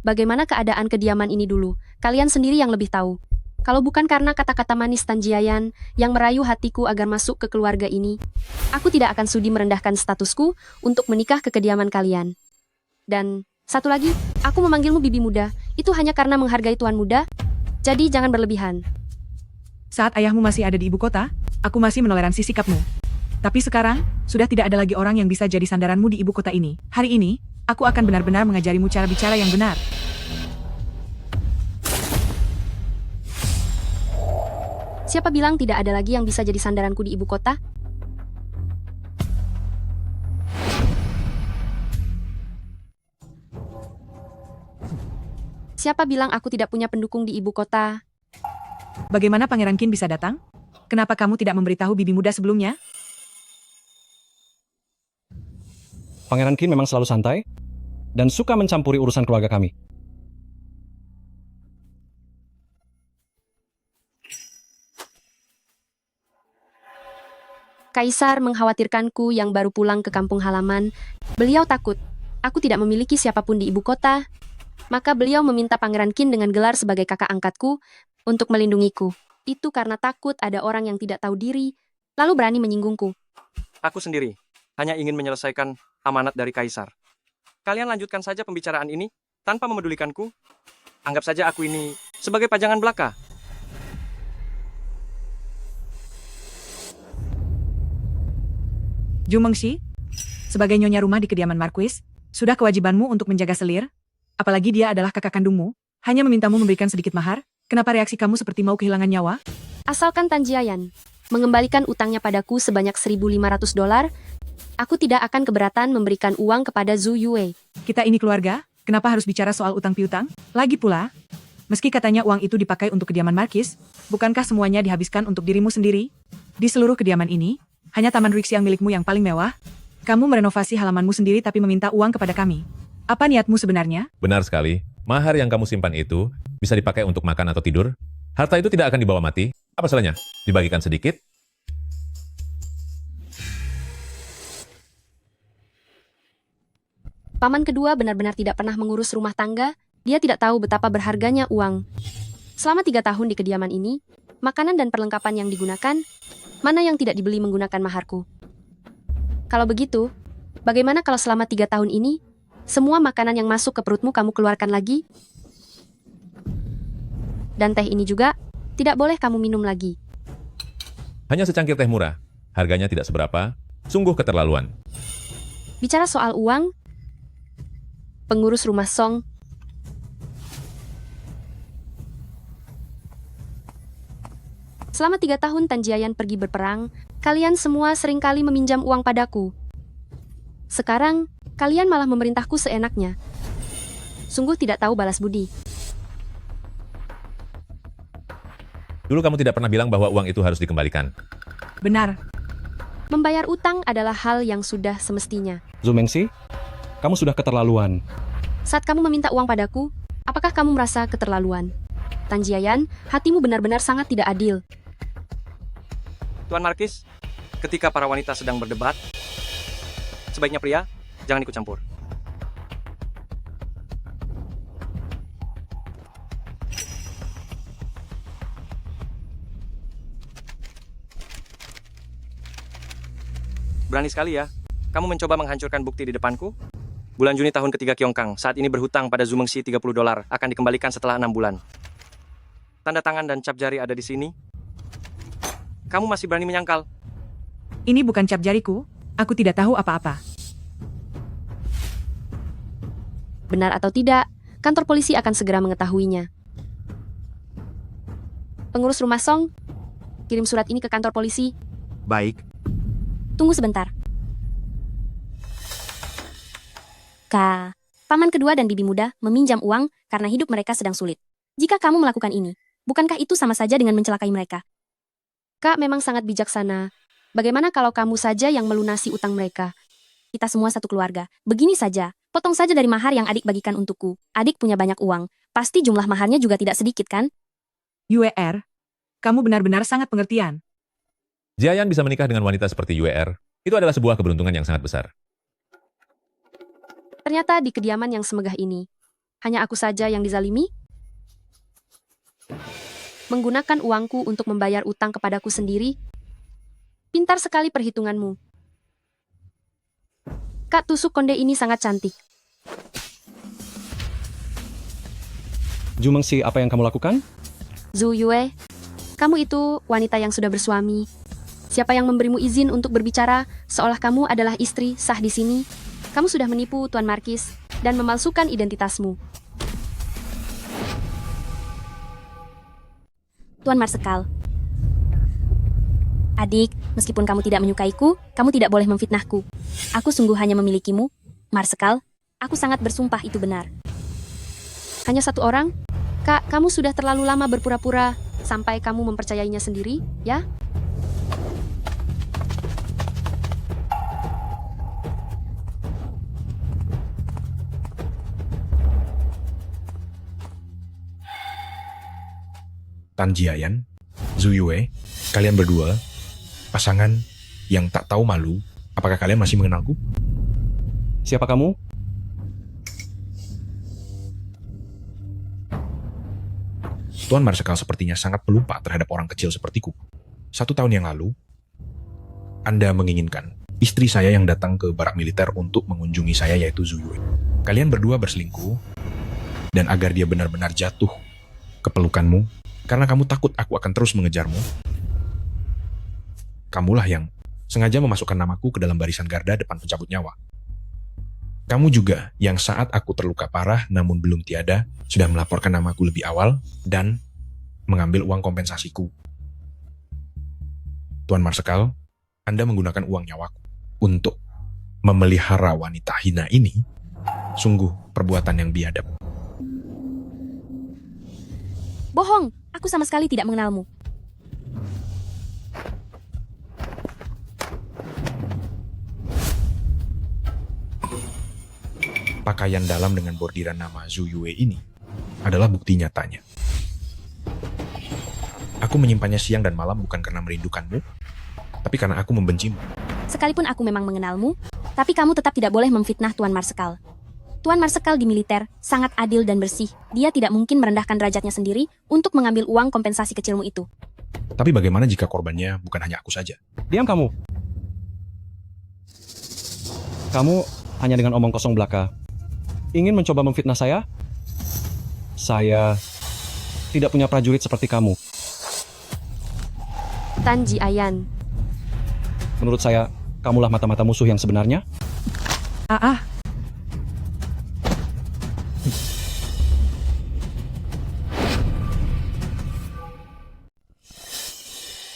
Bagaimana keadaan kediaman ini dulu? Kalian sendiri yang lebih tahu. Kalau bukan karena kata-kata manis Tan Jiayan yang merayu hatiku agar masuk ke keluarga ini, aku tidak akan sudi merendahkan statusku untuk menikah ke kediaman kalian. Dan satu lagi, aku memanggilmu bibi muda, itu hanya karena menghargai tuan muda, jadi jangan berlebihan. saat ayahmu masih ada di ibu kota, aku masih menoleransi sikapmu. Tapi sekarang, sudah tidak ada lagi orang yang bisa jadi sandaranmu di ibu kota ini. Hari ini, aku akan benar-benar mengajarimu cara bicara yang benar. Siapa bilang tidak ada lagi yang bisa jadi sandaranku di ibu kota? Siapa bilang aku tidak punya pendukung di ibu kota? Bagaimana Pangeran Qin bisa datang? Kenapa kamu tidak memberitahu bibi muda sebelumnya? Pangeran Qin memang selalu santai dan suka mencampuri urusan keluarga kami. Kaisar mengkhawatirkanku yang baru pulang ke kampung halaman. Beliau takut aku tidak memiliki siapapun di ibu kota. Maka beliau meminta Pangeran Qin dengan gelar sebagai kakak angkatku untuk melindungiku. Itu karena takut ada orang yang tidak tahu diri, lalu berani menyinggungku. Aku sendiri hanya ingin menyelesaikan amanat dari Kaisar. Kalian lanjutkan saja pembicaraan ini tanpa memedulikanku. Anggap saja aku ini sebagai pajangan belaka. Zhu Mengxi, sebagai nyonya rumah di kediaman Marquis, sudah kewajibanmu untuk menjaga selir. Apalagi dia adalah kakak kandungmu, hanya memintamu memberikan sedikit mahar. Kenapa reaksi kamu seperti mau kehilangan nyawa? Asalkan Tan Jiayan mengembalikan utangnya padaku sebanyak $1.500, aku tidak akan keberatan memberikan uang kepada Zhu Yue. Kita ini keluarga, kenapa harus bicara soal utang piutang? Lagi pula, meski katanya uang itu dipakai untuk kediaman Marquis, bukankah semuanya dihabiskan untuk dirimu sendiri? Di seluruh kediaman ini, hanya Taman Ruixiang milikmu yang paling mewah. Kamu merenovasi halamanmu sendiri tapi meminta uang kepada kami. Apa niatmu sebenarnya? Benar sekali. Mahar yang kamu simpan itu bisa dipakai untuk makan atau tidur. Harta itu tidak akan dibawa mati. Apa salahnya? Dibagikan sedikit. Paman kedua benar-benar tidak pernah mengurus rumah tangga. Dia tidak tahu betapa berharganya uang. Selama 3 tahun di kediaman ini, makanan dan perlengkapan yang digunakan, mana yang tidak dibeli menggunakan maharku? Kalau begitu, bagaimana kalau selama 3 tahun ini, semua makanan yang masuk ke perutmu kamu keluarkan lagi? Dan teh ini juga, tidak boleh kamu minum lagi. Hanya secangkir teh murah. Harganya tidak seberapa. Sungguh keterlaluan. Bicara soal uang, pengurus rumah Song, selama 3 tahun Tan Jiayan pergi berperang, kalian semua seringkali meminjam uang padaku. Sekarang, kalian malah memerintahku seenaknya. Sungguh tidak tahu balas budi. Dulu kamu tidak pernah bilang bahwa uang itu harus dikembalikan. Benar. Membayar utang adalah hal yang sudah semestinya. Zhu Mengxi, kamu sudah keterlaluan. Saat kamu meminta uang padaku, apakah kamu merasa keterlaluan? Tan Jiayan, hatimu benar-benar sangat tidak adil. Tuan Markis, ketika para wanita sedang berdebat, sebaiknya pria jangan ikut campur. Berani sekali ya, kamu mencoba menghancurkan bukti di depanku? Bulan Juni tahun ketiga Kyongkang, saat ini berhutang pada Zhu Mengxi $30, akan dikembalikan setelah 6 bulan. Tanda tangan dan cap jari ada di sini. Kamu masih berani menyangkal? Ini bukan cap jariku, aku tidak tahu apa-apa. Benar atau tidak, kantor polisi akan segera mengetahuinya. Pengurus rumah Song, kirim surat ini ke kantor polisi. Baik, Tunggu sebentar. paman kedua dan bibi muda meminjam uang karena hidup mereka sedang sulit. Jika kamu melakukan ini, bukankah itu sama saja dengan mencelakai mereka? Kak memang sangat bijaksana. Bagaimana kalau kamu saja yang melunasi utang mereka? Kita semua satu keluarga. Begini saja, potong saja dari mahar yang adik bagikan untukku. Adik punya banyak uang. Pasti jumlah maharnya juga tidak sedikit kan? UER, kamu benar-benar sangat pengertian. Jiayan bisa menikah dengan wanita seperti UER. Itu adalah sebuah keberuntungan yang sangat besar. Ternyata di kediaman yang semegah ini, hanya aku saja yang dizalimi? Menggunakan uangku untuk membayar utang kepadaku sendiri? Pintar sekali perhitunganmu. Kak tusuk konde ini sangat cantik. Zhu Mengxi, apa yang kamu lakukan? Zhu Yue, kamu itu wanita yang sudah bersuami. Siapa yang memberimu izin untuk berbicara seolah kamu adalah istri sah di sini? Kamu sudah menipu Tuan Markis dan memalsukan identitasmu. Tuan Marsekal. Adik, meskipun kamu tidak menyukaiku, kamu tidak boleh memfitnahku. Aku sungguh hanya memilikimu, Marsekal. Aku sangat bersumpah itu benar. Hanya satu orang? Kak, kamu sudah terlalu lama berpura-pura sampai kamu mempercayainya sendiri, ya? Tan Jiayan, Zhu Yue, kalian berdua, pasangan yang tak tahu malu, apakah kalian masih mengenalku? Siapa kamu? Tuan Marsekal sepertinya sangat pelupa terhadap orang kecil sepertiku. 1 tahun yang lalu, Anda menginginkan istri saya yang datang ke barak militer untuk mengunjungi saya, yaitu Zhu Yue. Kalian berdua berselingkuh, dan agar dia benar-benar jatuh ke pelukanmu, karena kamu takut aku akan terus mengejarmu, kamulah yang sengaja memasukkan namaku ke dalam barisan garda depan pencabut nyawa. Kamu juga yang saat aku terluka parah namun belum tiada, sudah melaporkan namaku lebih awal dan mengambil uang kompensasiku. Tuan Marsekal, Anda menggunakan uang nyawaku untuk memelihara wanita hina ini, sungguh perbuatan yang biadab. Bohong, aku sama sekali tidak mengenalmu. Pakaian dalam dengan bordiran nama Zhu Yue ini adalah bukti nyatanya. Aku menyimpannya siang dan malam bukan karena merindukanmu, tapi karena aku membencimu. Sekalipun aku memang mengenalmu, tapi kamu tetap tidak boleh memfitnah Tuan Marsekal. Tuan Marsekal di militer sangat adil dan bersih. Dia tidak mungkin merendahkan derajatnya sendiri untuk mengambil uang kompensasi kecilmu itu. Tapi bagaimana jika korbannya bukan hanya aku saja? Diam kamu. Kamu hanya dengan omong kosong belaka ingin mencoba memfitnah saya? Saya tidak punya prajurit seperti kamu. Tan Jiayan. Menurut saya, kamulah mata-mata musuh yang sebenarnya.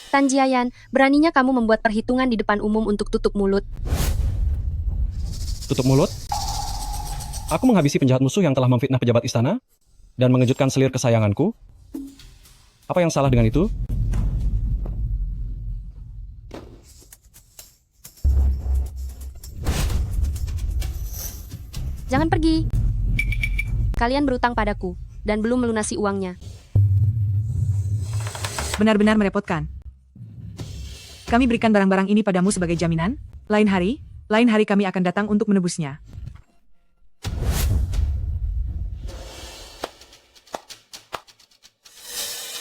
Tan Jiayan, beraninya kamu membuat perhitungan di depan umum untuk tutup mulut. Tutup mulut? Aku menghabisi penjahat musuh yang telah memfitnah pejabat istana dan mengejutkan selir kesayanganku. Apa yang salah dengan itu? Jangan pergi. Kalian berutang padaku dan belum melunasi uangnya. Benar-benar merepotkan. Kami berikan barang-barang ini padamu sebagai jaminan. Lain hari kami akan datang untuk menebusnya.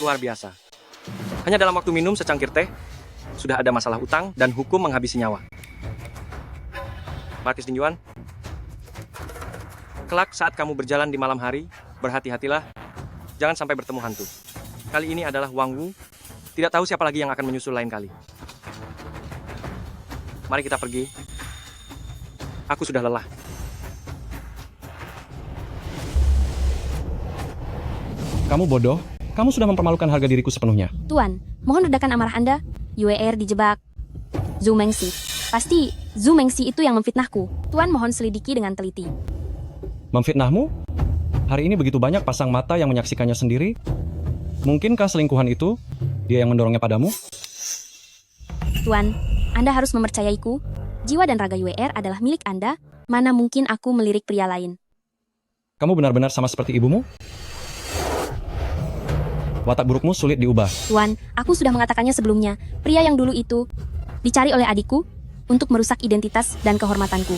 Luar biasa. Hanya dalam waktu minum secangkir teh, sudah ada masalah utang dan hukum menghabisi nyawa. Markis Dingyuan, kelak saat kamu berjalan di malam hari, berhati-hatilah, jangan sampai bertemu hantu. Kali ini adalah Wang Wu, tidak tahu siapa lagi yang akan menyusul lain kali. Mari kita pergi. Aku sudah lelah. Kamu bodoh. Kamu sudah mempermalukan harga diriku sepenuhnya. Tuan, mohon redakan amarah Anda. UER dijebak. Zhu Mengxi. Pasti Zhu Mengxi itu yang memfitnahku. Tuan mohon selidiki dengan teliti. Memfitnahmu? Hari ini begitu banyak pasang mata yang menyaksikannya sendiri. Mungkinkah selingkuhan itu dia yang mendorongnya padamu? Tuan, Anda harus mempercayaiku. Jiwa dan raga UER adalah milik Anda. Mana mungkin aku melirik pria lain? Kamu benar-benar sama seperti ibumu? Watak burukmu sulit diubah. Tuan, aku sudah mengatakannya sebelumnya. Pria yang dulu itu dicari oleh adikku untuk merusak identitas dan kehormatanku.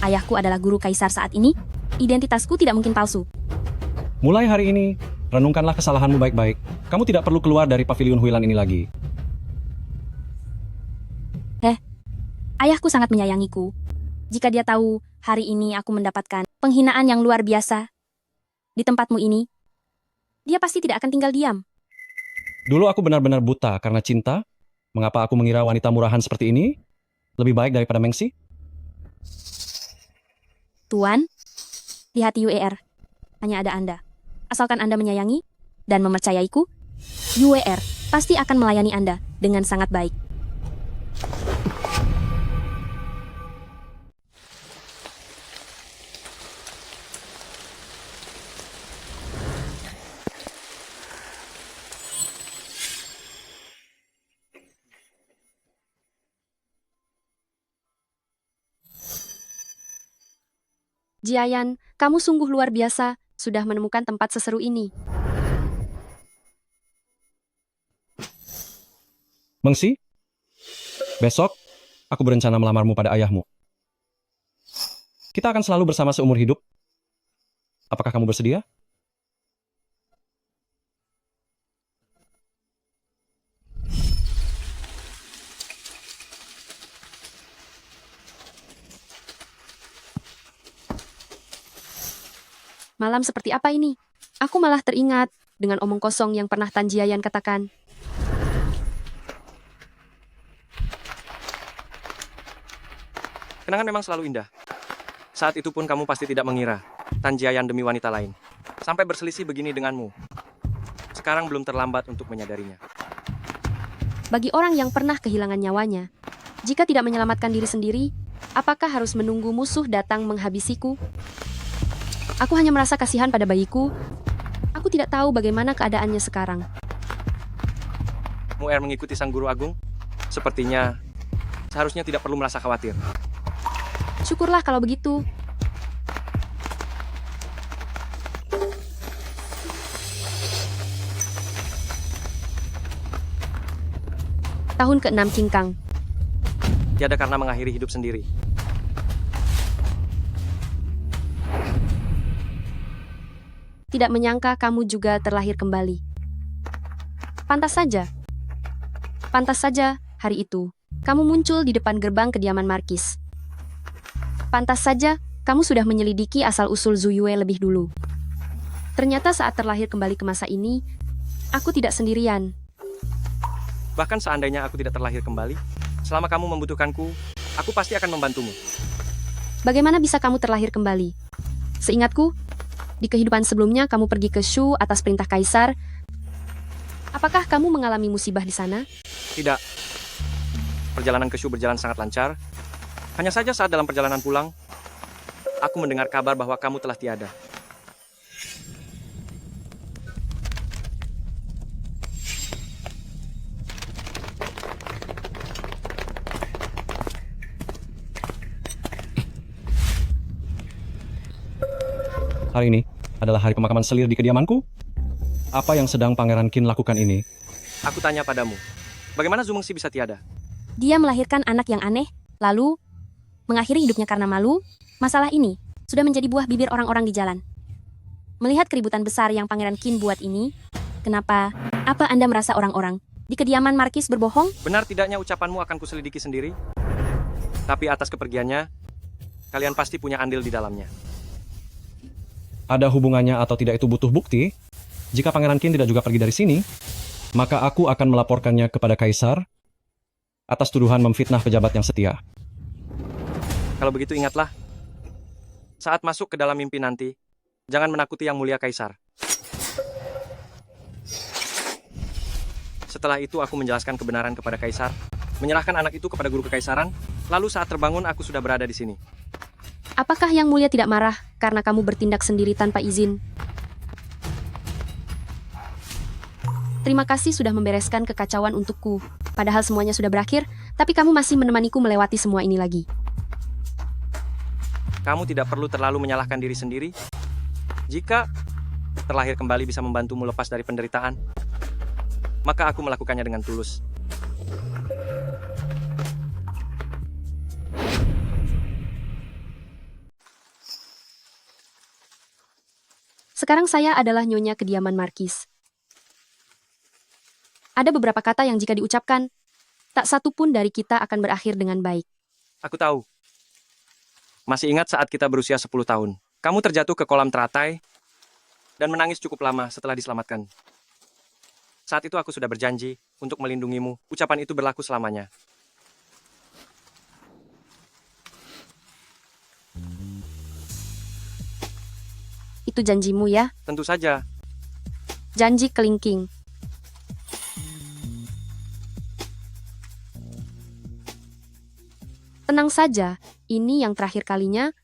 Ayahku adalah guru kaisar saat ini. Identitasku tidak mungkin palsu. Mulai hari ini, renungkanlah kesalahanmu baik-baik. Kamu tidak perlu keluar dari pavilion Huilan ini lagi. Ayahku sangat menyayangiku. Jika dia tahu hari ini aku mendapatkan penghinaan yang luar biasa di tempatmu ini, dia pasti tidak akan tinggal diam. Dulu aku benar-benar buta karena cinta. Mengapa aku mengira wanita murahan seperti ini lebih baik daripada Mengsi? Tuan, di hati UER hanya ada Anda. Asalkan Anda menyayangi dan mempercayaiku, UER pasti akan melayani Anda dengan sangat baik. Jiayan, kamu sungguh luar biasa, sudah menemukan tempat seseru ini. Mengsi, besok aku berencana melamarmu pada ayahmu. Kita akan selalu bersama seumur hidup. Apakah kamu bersedia? Malam seperti apa ini? Aku malah teringat dengan omong kosong yang pernah Tan Jiayan katakan. Kenangan memang selalu indah. Saat itu pun kamu pasti tidak mengira Tan Jiayan demi wanita lain. Sampai berselisih begini denganmu. Sekarang belum terlambat untuk menyadarinya. Bagi orang yang pernah kehilangan nyawanya, jika tidak menyelamatkan diri sendiri, apakah harus menunggu musuh datang menghabisiku? Aku hanya merasa kasihan pada bayiku. Aku tidak tahu bagaimana keadaannya sekarang. Mu'er mengikuti sang guru agung? Sepertinya seharusnya tidak perlu merasa khawatir. Syukurlah kalau begitu. Tahun ke-6 Cingkang. Tiada karena mengakhiri hidup sendiri. Tidak menyangka kamu juga terlahir kembali. Pantas saja hari itu kamu muncul di depan gerbang kediaman Markis. Pantas saja kamu sudah menyelidiki asal-usul Zhu Yue lebih dulu. Ternyata saat terlahir kembali ke masa ini, aku tidak sendirian. Bahkan seandainya aku tidak terlahir kembali, selama kamu membutuhkanku, aku pasti akan membantumu. Bagaimana bisa kamu terlahir kembali? Seingatku, di kehidupan sebelumnya kamu pergi ke Shu atas perintah kaisar. Apakah kamu mengalami musibah di sana? Tidak. Perjalanan ke Shu berjalan sangat lancar. Hanya saja saat dalam perjalanan pulang, aku mendengar kabar bahwa kamu telah tiada. Hari ini adalah hari pemakaman selir di kediamanku. Apa yang sedang Pangeran Qin lakukan ini? Aku tanya padamu, bagaimana Zhu Mengsi bisa tiada? Dia melahirkan anak yang aneh, lalu mengakhiri hidupnya karena malu. Masalah ini sudah menjadi buah bibir orang-orang di jalan. Melihat keributan besar yang Pangeran Qin buat ini, kenapa? Apa Anda merasa orang-orang di kediaman Markis berbohong? Benar tidaknya ucapanmu akan kuselidiki sendiri? Tapi atas kepergiannya, kalian pasti punya andil di dalamnya. Ada hubungannya atau tidak itu butuh bukti. Jika Pangeran Qin tidak juga pergi dari sini, maka aku akan melaporkannya kepada Kaisar atas tuduhan memfitnah pejabat yang setia. Kalau begitu ingatlah, saat masuk ke dalam mimpi nanti, jangan menakuti yang mulia Kaisar. Setelah itu aku menjelaskan kebenaran kepada Kaisar, menyerahkan anak itu kepada guru kekaisaran, lalu saat terbangun aku sudah berada di sini. Apakah Yang Mulia tidak marah karena kamu bertindak sendiri tanpa izin? Terima kasih sudah membereskan kekacauan untukku. Padahal semuanya sudah berakhir, tapi kamu masih menemaniku melewati semua ini lagi. Kamu tidak perlu terlalu menyalahkan diri sendiri. Jika terlahir kembali bisa membantumu lepas dari penderitaan, maka aku melakukannya dengan tulus. Sekarang saya adalah Nyonya Kediaman Markis. Ada beberapa kata yang jika diucapkan, tak satu pun dari kita akan berakhir dengan baik. Aku tahu. Masih ingat saat kita berusia 10 tahun. Kamu terjatuh ke kolam teratai dan menangis cukup lama setelah diselamatkan. Saat itu aku sudah berjanji untuk melindungimu. Ucapan itu berlaku selamanya. Itu janjimu ya? Tentu saja. Janji kelingking. Tenang saja, ini yang terakhir kalinya.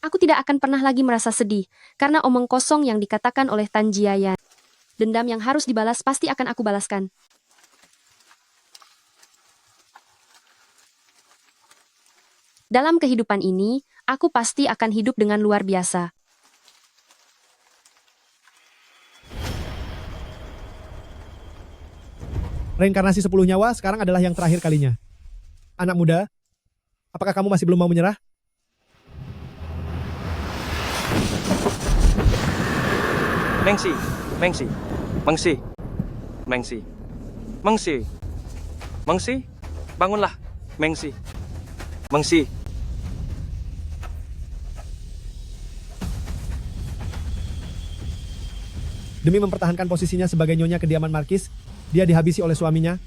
Aku tidak akan pernah lagi merasa sedih, karena omong kosong yang dikatakan oleh Tan Jiayan. Dendam yang harus dibalas pasti akan aku balaskan. Dalam kehidupan ini, aku pasti akan hidup dengan luar biasa. Reinkarnasi 10 nyawa sekarang adalah yang terakhir kalinya. Anak muda, apakah kamu masih belum mau menyerah? Mengsi, Mengsi, Mengsi, Mengsi, Mengsi, Mengsi, bangunlah, Mengsi, Mengsi. Demi mempertahankan posisinya sebagai Nyonya Kediaman Markis, dia dihabisi oleh suaminya.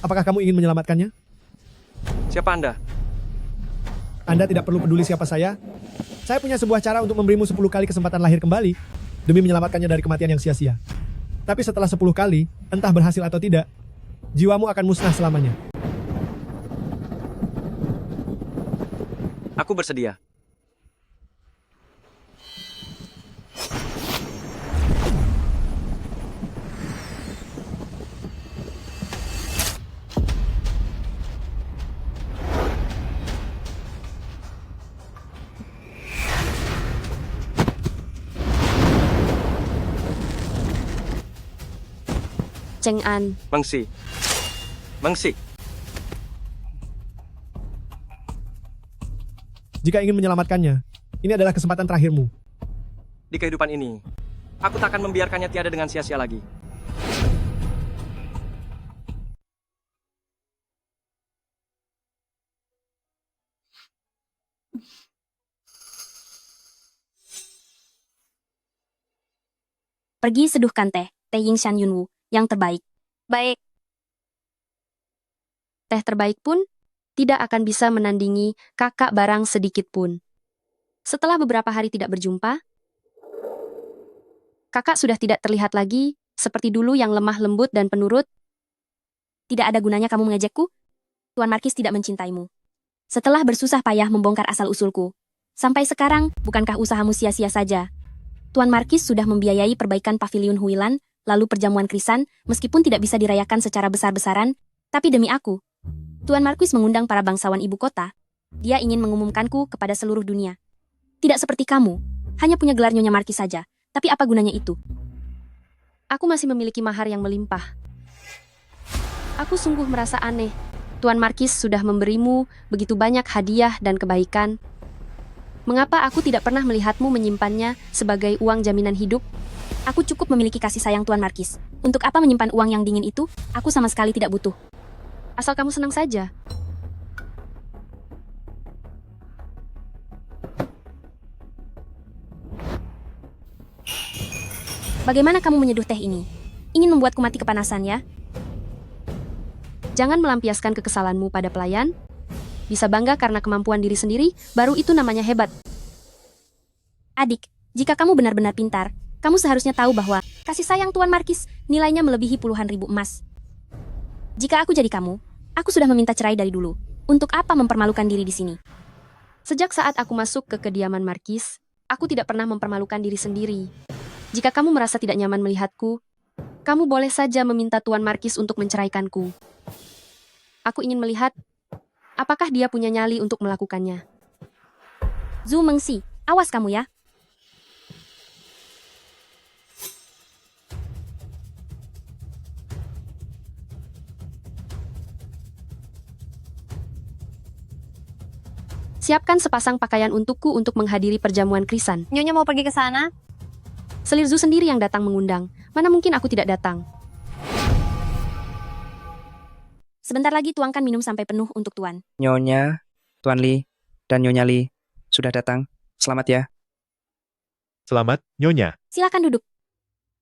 Apakah kamu ingin menyelamatkannya? Siapa Anda? Anda tidak perlu peduli siapa saya. Saya punya sebuah cara untuk memberimu 10 kali kesempatan lahir kembali, demi menyelamatkannya dari kematian yang sia-sia. Tapi setelah 10 kali, entah berhasil atau tidak, jiwamu akan musnah selamanya. Aku bersedia. Cheng An. Mengsi, Mengsi. Jika ingin menyelamatkannya, ini adalah kesempatan terakhirmu. Di kehidupan ini, aku tak akan membiarkannya tiada dengan sia-sia lagi. Pergi seduhkan teh Ying Shan Yunwu, yang terbaik. Baik. Teh terbaik pun tidak akan bisa menandingi kakak barang sedikit pun. Setelah beberapa hari tidak berjumpa, kakak sudah tidak terlihat lagi, seperti dulu yang lemah lembut dan penurut. Tidak ada gunanya kamu mengejekku. Tuan Markis tidak mencintaimu. Setelah bersusah payah membongkar asal-usulku, sampai sekarang, bukankah usahamu sia-sia saja? Tuan Markis sudah membiayai perbaikan paviliun Huilan, lalu perjamuan Krisan, meskipun tidak bisa dirayakan secara besar-besaran, tapi demi aku, Tuan Markis mengundang para bangsawan ibu kota. Dia ingin mengumumkanku kepada seluruh dunia. Tidak seperti kamu, hanya punya gelar Nyonya Markis saja, tapi apa gunanya itu? Aku masih memiliki mahar yang melimpah. Aku sungguh merasa aneh. Tuan Markis sudah memberimu begitu banyak hadiah dan kebaikan. Mengapa aku tidak pernah melihatmu menyimpannya sebagai uang jaminan hidup? Aku cukup memiliki kasih sayang Tuan Markis. Untuk apa menyimpan uang yang dingin itu? Aku sama sekali tidak butuh. Asal kamu senang saja. Bagaimana kamu menyeduh teh ini? Ingin membuatku mati kepanasan ya? Jangan melampiaskan kekesalanmu pada pelayan. Bisa bangga karena kemampuan diri sendiri, baru itu namanya hebat. Adik, jika kamu benar-benar pintar, kamu seharusnya tahu bahwa kasih sayang Tuan Markis nilainya melebihi puluhan ribu emas. Jika aku jadi kamu, aku sudah meminta cerai dari dulu. Untuk apa mempermalukan diri di sini? Sejak saat aku masuk ke kediaman Markis, aku tidak pernah mempermalukan diri sendiri. Jika kamu merasa tidak nyaman melihatku, kamu boleh saja meminta Tuan Markis untuk menceraikanku. Aku ingin melihat apakah dia punya nyali untuk melakukannya. Zhu Mengxi, awas kamu ya. Siapkan sepasang pakaian untukku untuk menghadiri perjamuan krisan. Nyonya mau pergi ke sana? Selir Zhu sendiri yang datang mengundang. Mana mungkin aku tidak datang. Sebentar lagi tuangkan minum sampai penuh untuk Tuan. Nyonya, Tuan Li, dan Nyonya Li sudah datang. Selamat ya. Selamat, Nyonya. Silakan duduk.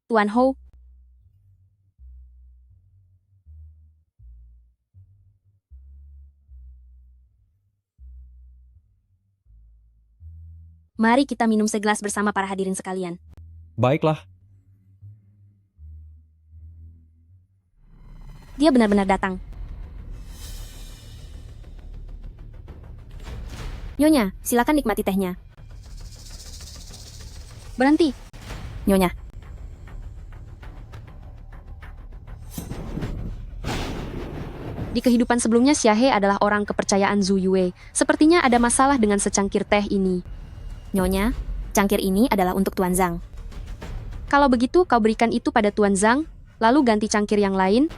Tuan Hou. Mari kita minum segelas bersama para hadirin sekalian. Baiklah. Dia benar-benar datang. Nyonya, silakan nikmati tehnya. Berhenti. Nyonya. Di kehidupan sebelumnya, Xiahe adalah orang kepercayaan Zhu Yue. Sepertinya ada masalah dengan secangkir teh ini. Nyonya, cangkir ini adalah untuk Tuan Zhang. Kalau begitu, kau berikan itu pada Tuan Zhang, lalu ganti cangkir yang lain.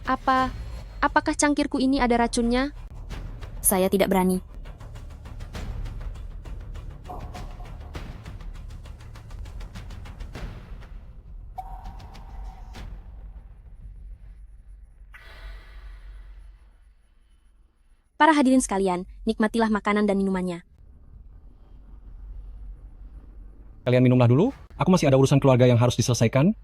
Apakah cangkirku ini ada racunnya? Saya tidak berani. Para hadirin sekalian, nikmatilah makanan dan minumannya. Kalian minumlah dulu. Aku masih ada urusan keluarga yang harus diselesaikan.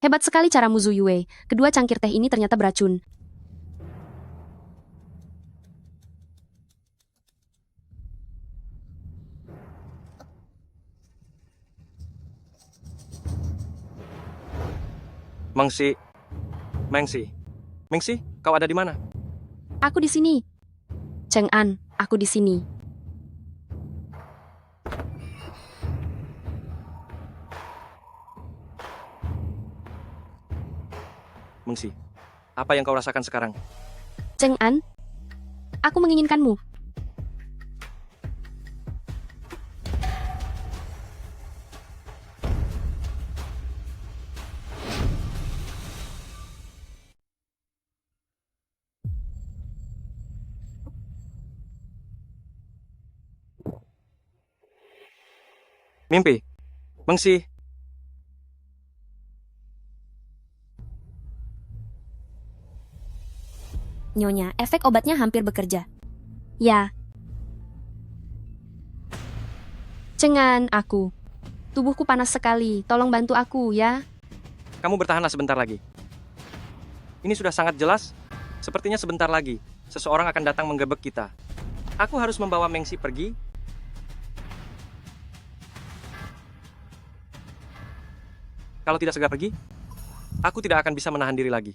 Hebat sekali caramu Zhu Yue. Kedua cangkir teh ini ternyata beracun. Mengxi. Mengxi, kau ada di mana? Aku di sini. Cheng An, aku di sini. Mengxi, apa yang kau rasakan sekarang? Cheng An, aku menginginkanmu. Mimpi. Mengxi. Nyonya, efek obatnya hampir bekerja. Ya. Cengan, aku. Tubuhku panas sekali. Tolong bantu aku, ya. Kamu bertahanlah sebentar lagi. Ini sudah sangat jelas. Sepertinya sebentar lagi, seseorang akan datang menggebek kita. Aku harus membawa Mengxi pergi. Kalau tidak segera pergi, aku tidak akan bisa menahan diri lagi.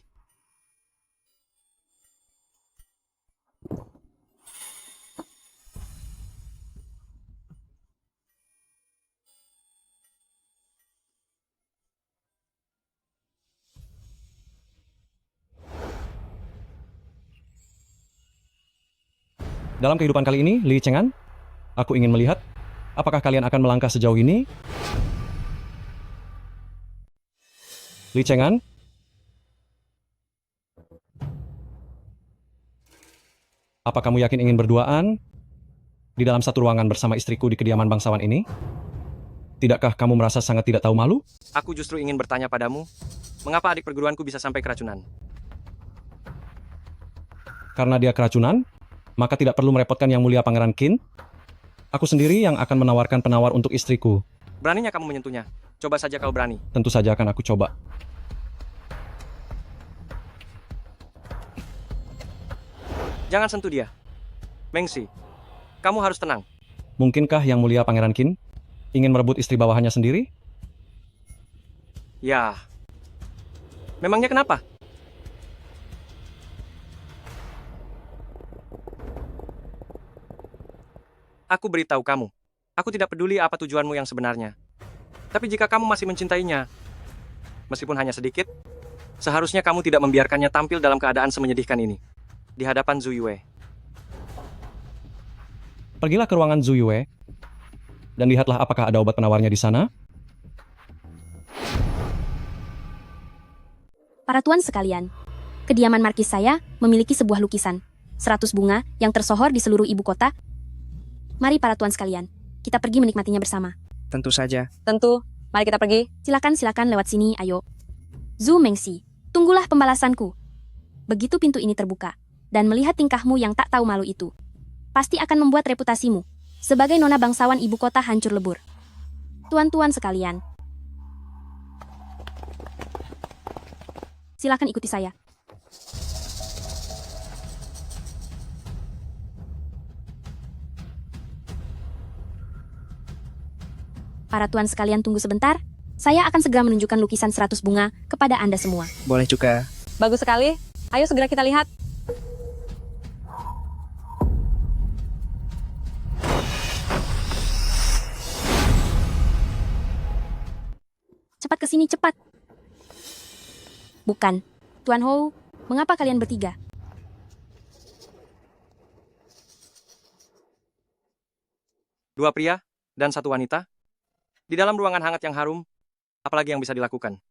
Dalam kehidupan kali ini, Li Cheng'an, aku ingin melihat apakah kalian akan melangkah sejauh ini. Li Cheng'an, apa kamu yakin ingin berduaan di dalam satu ruangan bersama istriku di kediaman bangsawan ini? Tidakkah kamu merasa sangat tidak tahu malu? Aku justru ingin bertanya padamu, mengapa adik perguruanku bisa sampai keracunan? Karena dia keracunan? Maka tidak perlu merepotkan Yang Mulia Pangeran Qin. Aku sendiri yang akan menawarkan penawar untuk istriku. Beraninya kamu menyentuhnya. Coba saja kalau berani. Tentu saja akan aku coba. Jangan sentuh dia. Mengxi, kamu harus tenang. Mungkinkah Yang Mulia Pangeran Qin ingin merebut istri bawahannya sendiri? Ya. Memangnya kenapa? Aku beritahu kamu. Aku tidak peduli apa tujuanmu yang sebenarnya. Tapi jika kamu masih mencintainya, meskipun hanya sedikit, seharusnya kamu tidak membiarkannya tampil dalam keadaan semenyedihkan ini. Di hadapan Zhu Yue. Pergilah ke ruangan Zhu Yue, dan lihatlah apakah ada obat penawarnya di sana. Para tuan sekalian, kediaman markis saya memiliki sebuah lukisan, 100 bunga yang tersohor di seluruh ibu kota. Mari para tuan sekalian, kita pergi menikmatinya bersama. Tentu saja. Tentu. Mari kita pergi. Silakan lewat sini, ayo. Zhu Mengxi, tunggulah pembalasanku. Begitu pintu ini terbuka, dan melihat tingkahmu yang tak tahu malu itu, pasti akan membuat reputasimu sebagai nona bangsawan ibu kota hancur lebur. Tuan-tuan sekalian, silakan ikuti saya. Para tuan sekalian tunggu sebentar, saya akan segera menunjukkan lukisan 100 bunga kepada Anda semua. Boleh juga. Bagus sekali. Ayo segera kita lihat. Cepat ke sini, cepat. Bukan. Tuan Hou, mengapa kalian bertiga? Dua pria dan satu wanita. Di dalam ruangan hangat yang harum, apalagi yang bisa dilakukan?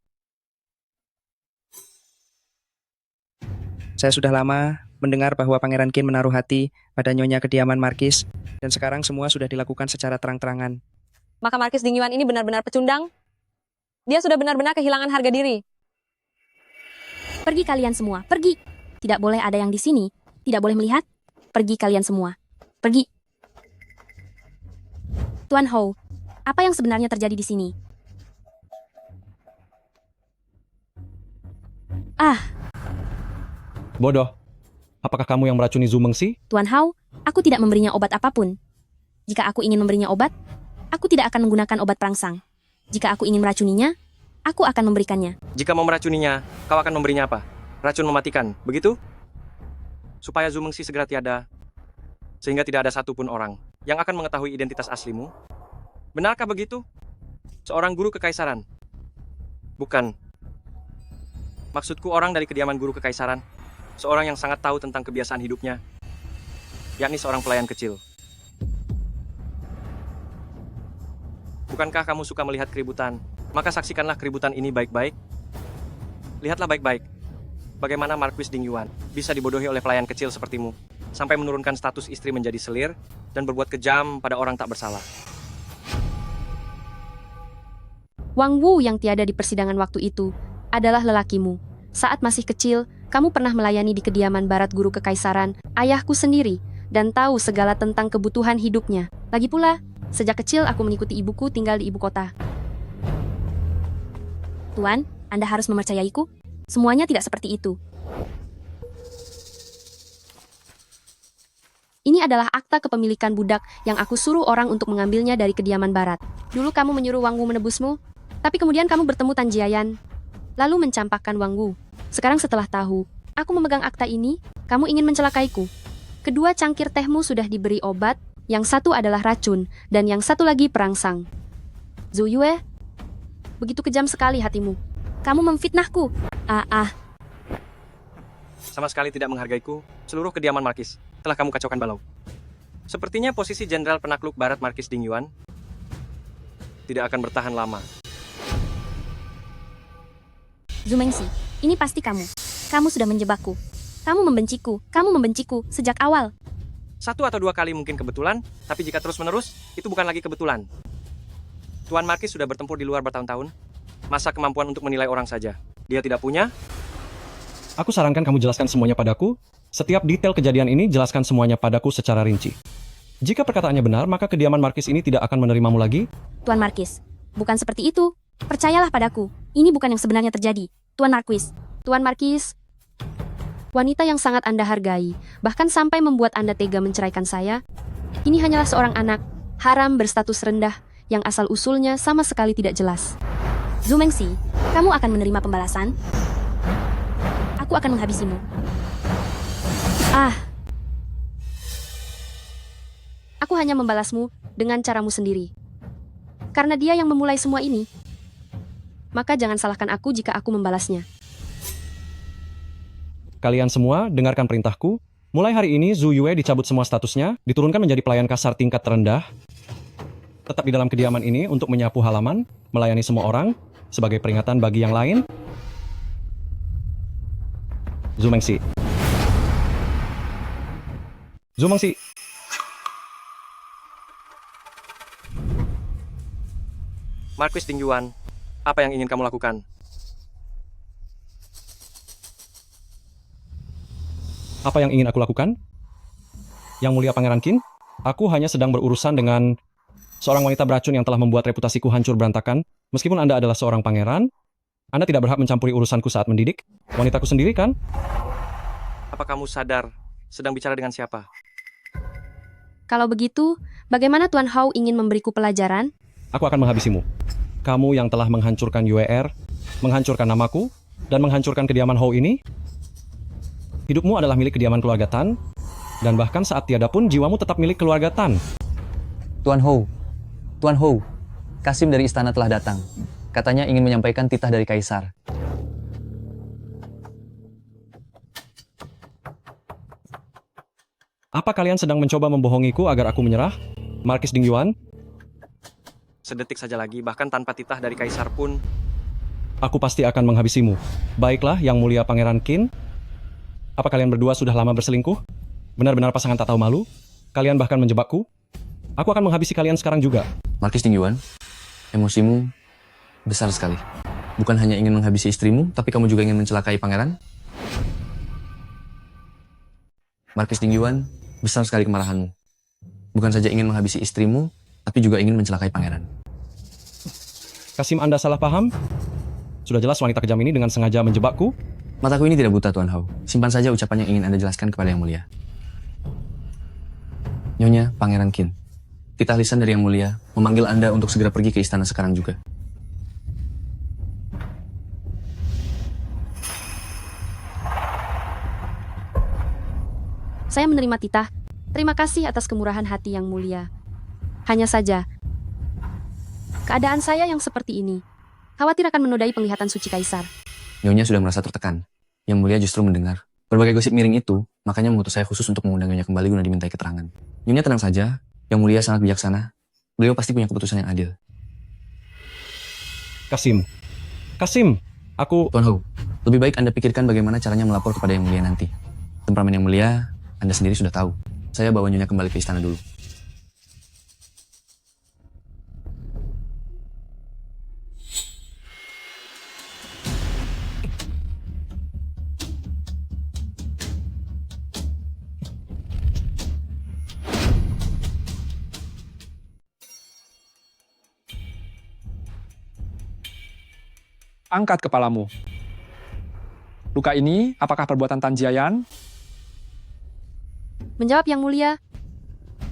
Saya sudah lama mendengar bahwa Pangeran Qin menaruh hati pada nyonya kediaman Markis, dan sekarang semua sudah dilakukan secara terang-terangan. Maka Markis Dingyuan ini benar-benar pecundang. Dia sudah benar-benar kehilangan harga diri. Pergi kalian semua, pergi. Tidak boleh ada yang di sini, tidak boleh melihat. Pergi kalian semua, pergi. Tuan Hou, apa yang sebenarnya terjadi di sini? Bodoh. Apakah kamu yang meracuni Zhu Mengxi? Tuan Hou, aku tidak memberinya obat apapun. Jika aku ingin memberinya obat, aku tidak akan menggunakan obat perangsang. Jika aku ingin meracuninya, aku akan memberikannya. Jika mau meracuninya, kau akan memberinya apa? Racun mematikan, begitu? Supaya Zhu Mengxi segera tiada, sehingga tidak ada satupun orang yang akan mengetahui identitas aslimu. Benarkah begitu? Seorang guru kekaisaran? Bukan. Maksudku orang dari kediaman guru kekaisaran. Seorang yang sangat tahu tentang kebiasaan hidupnya. Yakni seorang pelayan kecil. Bukankah kamu suka melihat keributan? Maka saksikanlah keributan ini baik-baik. Lihatlah baik-baik. Bagaimana Marquis Dingyuan bisa dibodohi oleh pelayan kecil sepertimu. Sampai menurunkan status istri menjadi selir dan berbuat kejam pada orang tak bersalah. Wang Wu yang tiada di persidangan waktu itu adalah lelakimu. Saat masih kecil, kamu pernah melayani di kediaman barat guru kekaisaran, ayahku sendiri, dan tahu segala tentang kebutuhan hidupnya. Lagi pula, sejak kecil aku mengikuti ibuku tinggal di ibu kota. Tuan, Anda harus mempercayaiku. Semuanya tidak seperti itu. Ini adalah akta kepemilikan budak yang aku suruh orang untuk mengambilnya dari kediaman barat. Dulu kamu menyuruh Wang Wu menebusmu, tapi kemudian kamu bertemu Tan Jiayan, lalu mencampakkan Wang Wu. Sekarang setelah tahu, aku memegang akta ini, kamu ingin mencelakaiku. Kedua cangkir tehmu sudah diberi obat, yang satu adalah racun, dan yang satu lagi perangsang. Zhu Yue, begitu kejam sekali hatimu. Kamu memfitnahku. Sama sekali tidak menghargaiku, seluruh kediaman Markis telah kamu kacaukan balau. Sepertinya posisi Jenderal Penakluk Barat Markis Dingyuan tidak akan bertahan lama. Zhu Mengxi, ini pasti kamu. Kamu sudah menjebakku. Kamu membenciku sejak awal. Satu atau dua kali mungkin kebetulan, tapi jika terus-menerus, itu bukan lagi kebetulan. Tuan Markis sudah bertempur di luar bertahun-tahun. Masa kemampuan untuk menilai orang saja dia tidak punya? Aku sarankan kamu jelaskan semuanya padaku, Setiap detail kejadian ini jelaskan semuanya padaku secara rinci. Jika perkataannya benar, maka kediaman Markis ini tidak akan menerimamu lagi. Tuan Markis, bukan seperti itu. Percayalah padaku, ini bukan yang sebenarnya terjadi. Tuan Markis. Tuan Markis, wanita yang sangat Anda hargai, bahkan sampai membuat Anda tega menceraikan saya, ini hanyalah seorang anak, haram berstatus rendah, yang asal-usulnya sama sekali tidak jelas. Zhu Mengxi, kamu akan menerima pembalasan? Aku akan menghabisimu. Aku hanya membalasmu dengan caramu sendiri. Karena dia yang memulai semua ini, maka jangan salahkan aku jika aku membalasnya. Kalian semua, dengarkan perintahku. Mulai hari ini, Zhu Yue dicabut semua statusnya, diturunkan menjadi pelayan kasar tingkat terendah. Tetap di dalam kediaman ini untuk menyapu halaman, melayani semua orang, sebagai peringatan bagi yang lain. Zhu Mengxi. Zhu Mengxi. Marquis Dingyuan, apa yang ingin kamu lakukan? Apa yang ingin aku lakukan? Yang mulia Pangeran Qin, aku hanya sedang berurusan dengan seorang wanita beracun yang telah membuat reputasiku hancur berantakan. Meskipun Anda adalah seorang pangeran, Anda tidak berhak mencampuri urusanku saat mendidik wanitaku sendiri, kan? Apa kamu sadar sedang bicara dengan siapa? Kalau begitu, bagaimana Tuan Hao ingin memberiku pelajaran? Aku akan menghabisimu. Kamu yang telah menghancurkan UER, menghancurkan namaku, dan menghancurkan kediaman Hou ini. Hidupmu adalah milik kediaman keluarga Tan, dan bahkan saat tiada pun jiwamu tetap milik keluarga Tan. Tuan Hou, Kasim dari istana telah datang. Katanya ingin menyampaikan titah dari Kaisar. Apa kalian sedang mencoba membohongiku agar aku menyerah? Markis Dingyuan? Sedetik saja lagi, bahkan tanpa titah dari Kaisar pun. Aku pasti akan menghabisimu. Baiklah, yang mulia Pangeran Qin. Apa kalian berdua sudah lama berselingkuh? Benar-benar pasangan tak tahu malu? Kalian bahkan menjebakku? Aku akan menghabisi kalian sekarang juga. Markis Dingyuan, emosimu besar sekali. Bukan hanya ingin menghabisi istrimu, tapi kamu juga ingin mencelakai pangeran? Markis Dingyuan, besar sekali kemarahanmu. Bukan saja ingin menghabisi istrimu, tapi juga ingin mencelakai pangeran. Kasim, Anda salah paham? Sudah jelas wanita kejam ini dengan sengaja menjebakku. Mataku ini tidak buta, Tuan Hao. Simpan saja ucapan yang ingin Anda jelaskan kepada Yang Mulia. Nyonya Pangeran Qin, titah lisan dari Yang Mulia memanggil Anda untuk segera pergi ke istana sekarang juga. Saya menerima titah. Terima kasih atas kemurahan hati Yang Mulia. Hanya saja, keadaan saya yang seperti ini, khawatir akan menodai penglihatan suci Kaisar. Nyonya sudah merasa tertekan. Yang Mulia justru mendengar berbagai gosip miring itu, makanya mengutus saya khusus untuk mengundang Nyonya kembali guna dimintai keterangan. Nyonya tenang saja, Yang Mulia sangat bijaksana. Beliau pasti punya keputusan yang adil. Kasim, aku... Tuan Hou, lebih baik Anda pikirkan bagaimana caranya melapor kepada Yang Mulia nanti. Temperamen Yang Mulia, Anda sendiri sudah tahu. Saya bawa Nyonya kembali ke istana dulu. Angkat kepalamu. Luka ini, apakah perbuatan Tan Jiayan? Menjawab Yang Mulia,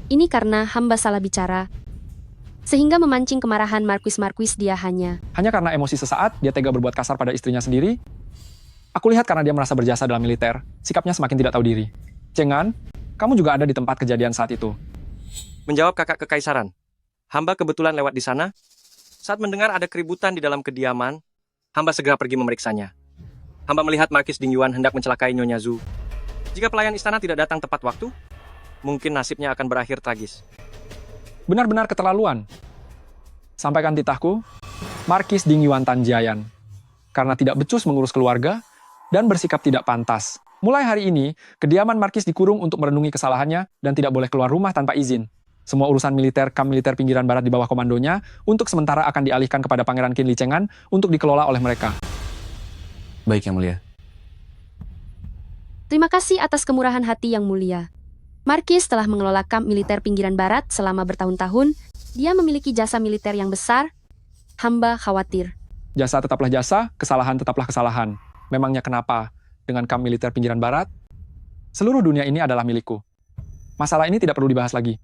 ini karena hamba salah bicara, sehingga memancing kemarahan Marquis dia hanya Karena emosi sesaat, dia tega berbuat kasar pada istrinya sendiri? Aku lihat karena dia merasa berjasa dalam militer, sikapnya semakin tidak tahu diri. Cengan, kamu juga ada di tempat kejadian saat itu. Menjawab kakak kekaisaran, hamba kebetulan lewat di sana. Saat mendengar ada keributan di dalam kediaman, hamba segera pergi memeriksanya. Hamba melihat Markis Dingyuan hendak mencelakai Nyonya Zhu. Jika pelayan istana tidak datang tepat waktu, mungkin nasibnya akan berakhir tragis. Benar-benar keterlaluan. Sampaikan titahku, Markis Dingyuan Tan Jiayan. Karena tidak becus mengurus keluarga dan bersikap tidak pantas. Mulai hari ini, kediaman Markis dikurung untuk merenungi kesalahannya dan tidak boleh keluar rumah tanpa izin. Semua urusan militer kamp militer pinggiran barat di bawah komandonya untuk sementara akan dialihkan kepada Pangeran Qin Licengan untuk dikelola oleh mereka. Baik, Yang Mulia. Terima kasih atas kemurahan hati yang mulia. Markis telah mengelola kamp militer pinggiran barat selama bertahun-tahun. Dia memiliki jasa militer yang besar. Hamba khawatir. Jasa tetaplah jasa, kesalahan tetaplah kesalahan. Memangnya kenapa? Dengan kamp militer pinggiran barat, seluruh dunia ini adalah milikku. Masalah ini tidak perlu dibahas lagi.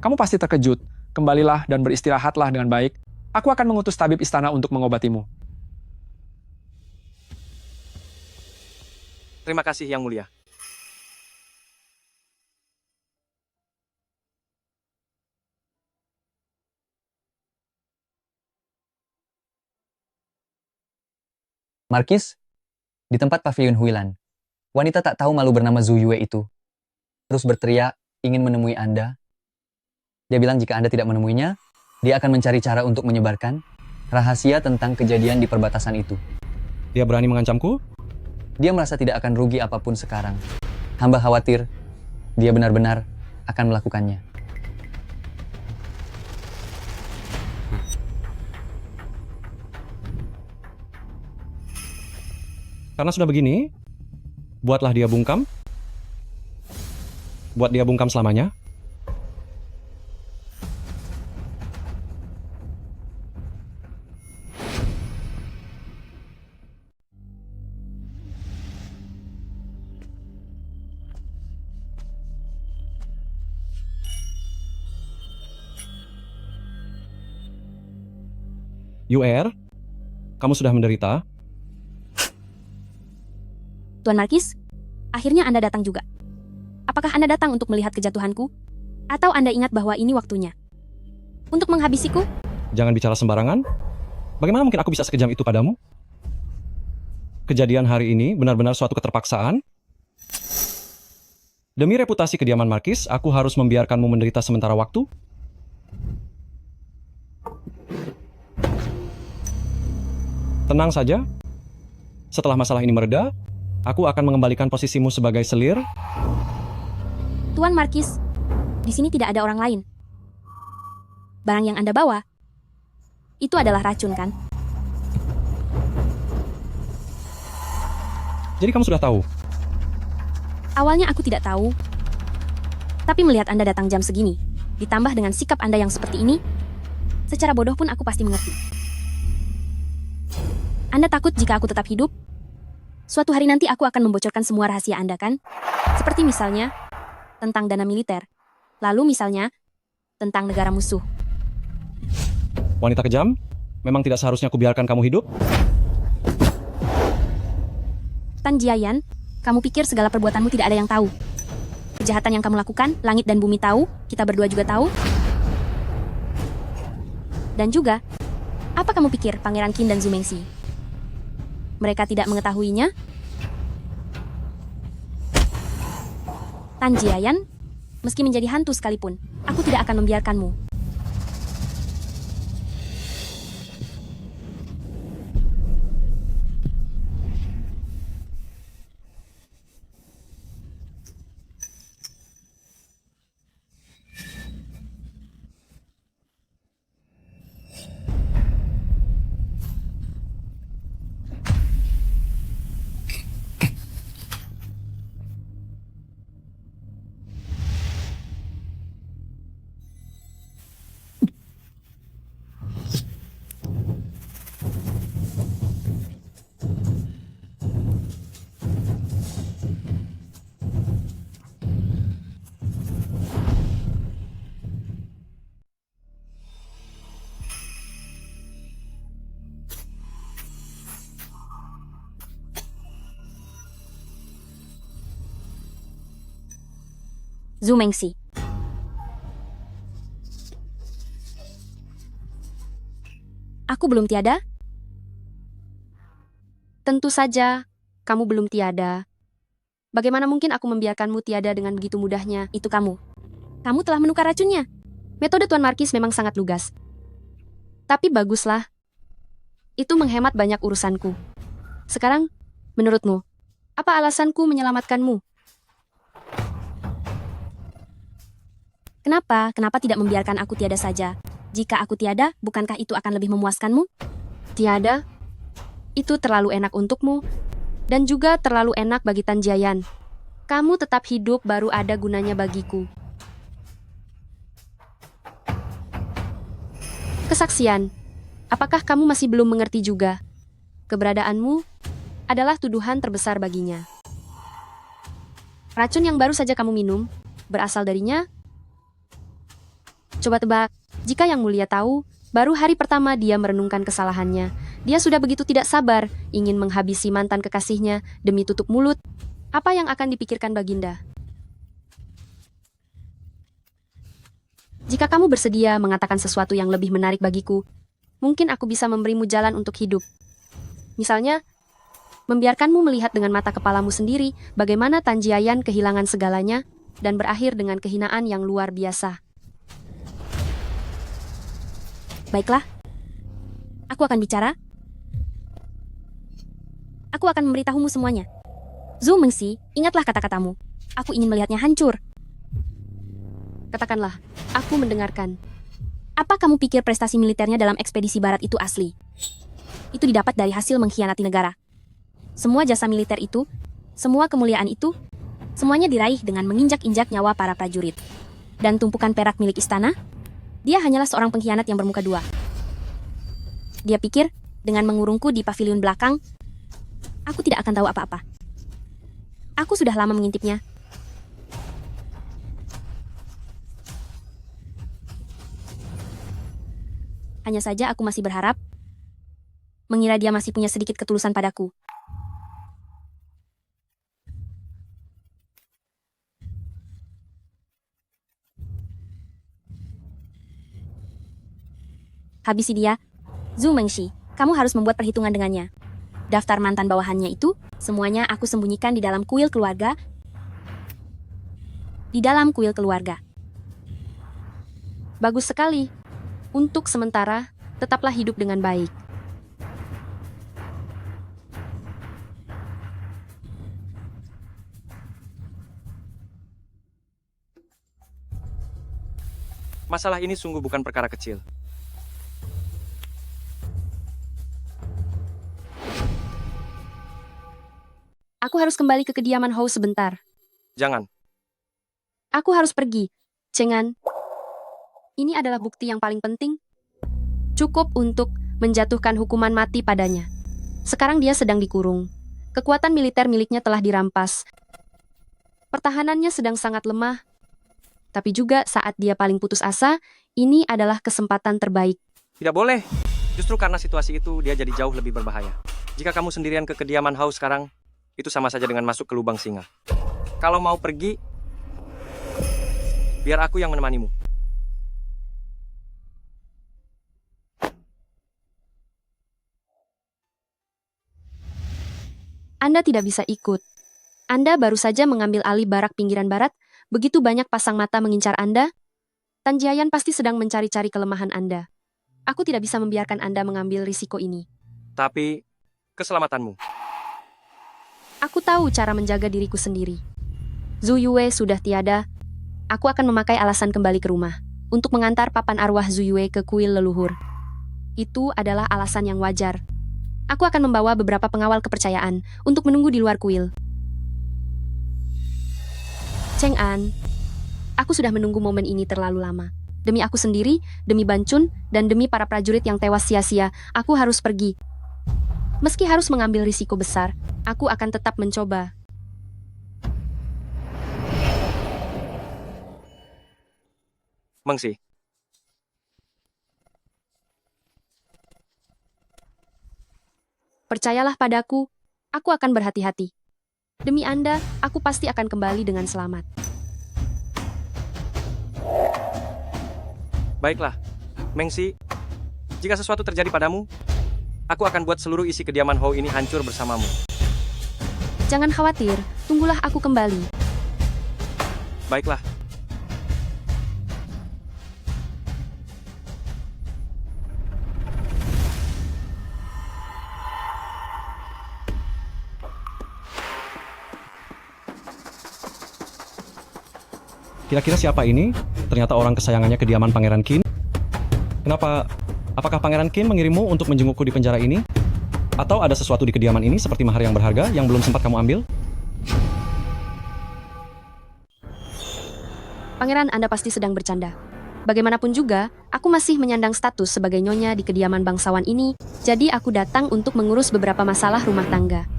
Kamu pasti terkejut. Kembalilah dan beristirahatlah dengan baik. Aku akan mengutus tabib istana untuk mengobatimu. Terima kasih, Yang Mulia. Markis, di tempat pavilion Huilan, wanita tak tahu malu bernama Zhu Yue itu terus berteriak ingin menemui Anda. Dia bilang jika Anda tidak menemuinya, dia akan mencari cara untuk menyebarkan rahasia tentang kejadian di perbatasan itu. Dia berani mengancamku? Dia merasa tidak akan rugi apapun sekarang. Hamba khawatir dia benar-benar akan melakukannya. Karena sudah begini, buatlah dia bungkam. Buat dia bungkam selamanya. UR, kamu sudah menderita. Tuan Markis, akhirnya Anda datang juga. Apakah Anda datang untuk melihat kejatuhanku? Atau Anda ingat bahwa ini waktunya untuk menghabisiku? Jangan bicara sembarangan. Bagaimana mungkin aku bisa sekejam itu padamu? Kejadian hari ini benar-benar suatu keterpaksaan. Demi reputasi kediaman Markis, aku harus membiarkanmu menderita sementara waktu. Tenang saja. Setelah masalah ini mereda, aku akan mengembalikan posisimu sebagai selir. Tuan Markis, di sini tidak ada orang lain. Barang yang Anda bawa, itu adalah racun, kan? Jadi kamu sudah tahu? Awalnya aku tidak tahu. Tapi melihat Anda datang jam segini, ditambah dengan sikap Anda yang seperti ini, secara bodoh pun aku pasti mengerti. Anda takut jika aku tetap hidup? Suatu hari nanti aku akan membocorkan semua rahasia Anda, kan? Seperti misalnya, tentang dana militer. Lalu misalnya, tentang negara musuh. Wanita kejam, memang tidak seharusnya kubiarkan kamu hidup? Tan Jiayan, kamu pikir segala perbuatanmu tidak ada yang tahu? Kejahatan yang kamu lakukan, langit dan bumi tahu, kita berdua juga tahu. Dan juga, apa kamu pikir Pangeran Qin dan Zhu Mengxi? Mereka tidak mengetahuinya? Tan Jiayan, meski menjadi hantu sekalipun, aku tidak akan membiarkanmu. Zhu Mengxi. Aku belum tiada? Tentu saja, kamu belum tiada. Bagaimana mungkin aku membiarkanmu tiada dengan begitu mudahnya? Itu kamu. Kamu telah menukar racunnya. Metode Tuan Markis memang sangat lugas. Tapi baguslah. Itu menghemat banyak urusanku. Sekarang, menurutmu, apa alasanku menyelamatkanmu? Kenapa? Kenapa tidak membiarkan aku tiada saja? Jika aku tiada, bukankah itu akan lebih memuaskanmu? Tiada? Itu terlalu enak untukmu. Dan juga terlalu enak bagi Tan Jiayan. Kamu tetap hidup baru ada gunanya bagiku. Kesaksian. Apakah kamu masih belum mengerti juga? Keberadaanmu adalah tuduhan terbesar baginya. Racun yang baru saja kamu minum berasal darinya? Coba tebak, jika Yang Mulia tahu, baru hari pertama dia merenungkan kesalahannya. Dia sudah begitu tidak sabar, ingin menghabisi mantan kekasihnya demi tutup mulut. Apa yang akan dipikirkan Baginda? Jika kamu bersedia mengatakan sesuatu yang lebih menarik bagiku, mungkin aku bisa memberimu jalan untuk hidup. Misalnya, membiarkanmu melihat dengan mata kepalamu sendiri bagaimana Tan Jiayan kehilangan segalanya dan berakhir dengan kehinaan yang luar biasa. Baiklah, aku akan bicara. Aku akan memberitahumu semuanya. Zhu Mengxi, ingatlah kata-katamu. Aku ingin melihatnya hancur. Katakanlah, aku mendengarkan. Apa kamu pikir prestasi militernya dalam ekspedisi barat itu asli? Itu didapat dari hasil mengkhianati negara. Semua jasa militer itu, semua kemuliaan itu, semuanya diraih dengan menginjak-injak nyawa para prajurit. Dan tumpukan perak milik istana? Dia hanyalah seorang pengkhianat yang bermuka dua. Dia pikir, dengan mengurungku di pavilion belakang, aku tidak akan tahu apa-apa. Aku sudah lama mengintipnya. Hanya saja aku masih berharap, mengira dia masih punya sedikit ketulusan padaku. Habisi dia. Zhu Mengxi, kamu harus membuat perhitungan dengannya. Daftar mantan bawahannya itu, semuanya aku sembunyikan di dalam kuil keluarga. Di dalam kuil keluarga. Bagus sekali. Untuk sementara, tetaplah hidup dengan baik. Masalah ini sungguh bukan perkara kecil. Aku harus kembali ke kediaman Hou sebentar. Jangan. Aku harus pergi. Cengan. Ini adalah bukti yang paling penting. Cukup untuk menjatuhkan hukuman mati padanya. Sekarang dia sedang dikurung. Kekuatan militer miliknya telah dirampas. Pertahanannya sedang sangat lemah. Tapi juga saat dia paling putus asa, ini adalah kesempatan terbaik. Tidak boleh. Justru karena situasi itu, dia jadi jauh lebih berbahaya. Jika kamu sendirian ke kediaman Hou sekarang, itu sama saja dengan masuk ke lubang singa. Kalau mau pergi, biar aku yang menemanimu. Anda tidak bisa ikut. Anda baru saja mengambil alih barak pinggiran barat, begitu banyak pasang mata mengincar Anda. Tan Jiayan pasti sedang mencari-cari kelemahan Anda. Aku tidak bisa membiarkan Anda mengambil risiko ini. Tapi, keselamatanmu. Aku tahu cara menjaga diriku sendiri. Zhu Yue sudah tiada. Aku akan memakai alasan kembali ke rumah untuk mengantar papan arwah Zhu Yue ke kuil leluhur. Itu adalah alasan yang wajar. Aku akan membawa beberapa pengawal kepercayaan untuk menunggu di luar kuil. Cheng An, aku sudah menunggu momen ini terlalu lama. Demi aku sendiri, demi Ban Chun, dan demi para prajurit yang tewas sia-sia, aku harus pergi. Meski harus mengambil risiko besar, aku akan tetap mencoba. Mengxi. Percayalah padaku, aku akan berhati-hati. Demi Anda, aku pasti akan kembali dengan selamat. Baiklah, Mengxi. Jika sesuatu terjadi padamu, aku akan buat seluruh isi kediaman Hou ini hancur bersamamu. Jangan khawatir, tunggulah aku kembali. Baiklah. Kira-kira siapa ini? Ternyata orang kesayangannya kediaman Pangeran Qin. Apakah Pangeran Qin mengirimmu untuk menjengukku di penjara ini? Atau ada sesuatu di kediaman ini seperti mahar yang berharga yang belum sempat kamu ambil? Pangeran, Anda pasti sedang bercanda. Bagaimanapun juga, aku masih menyandang status sebagai nyonya di kediaman bangsawan ini, jadi aku datang untuk mengurus beberapa masalah rumah tangga.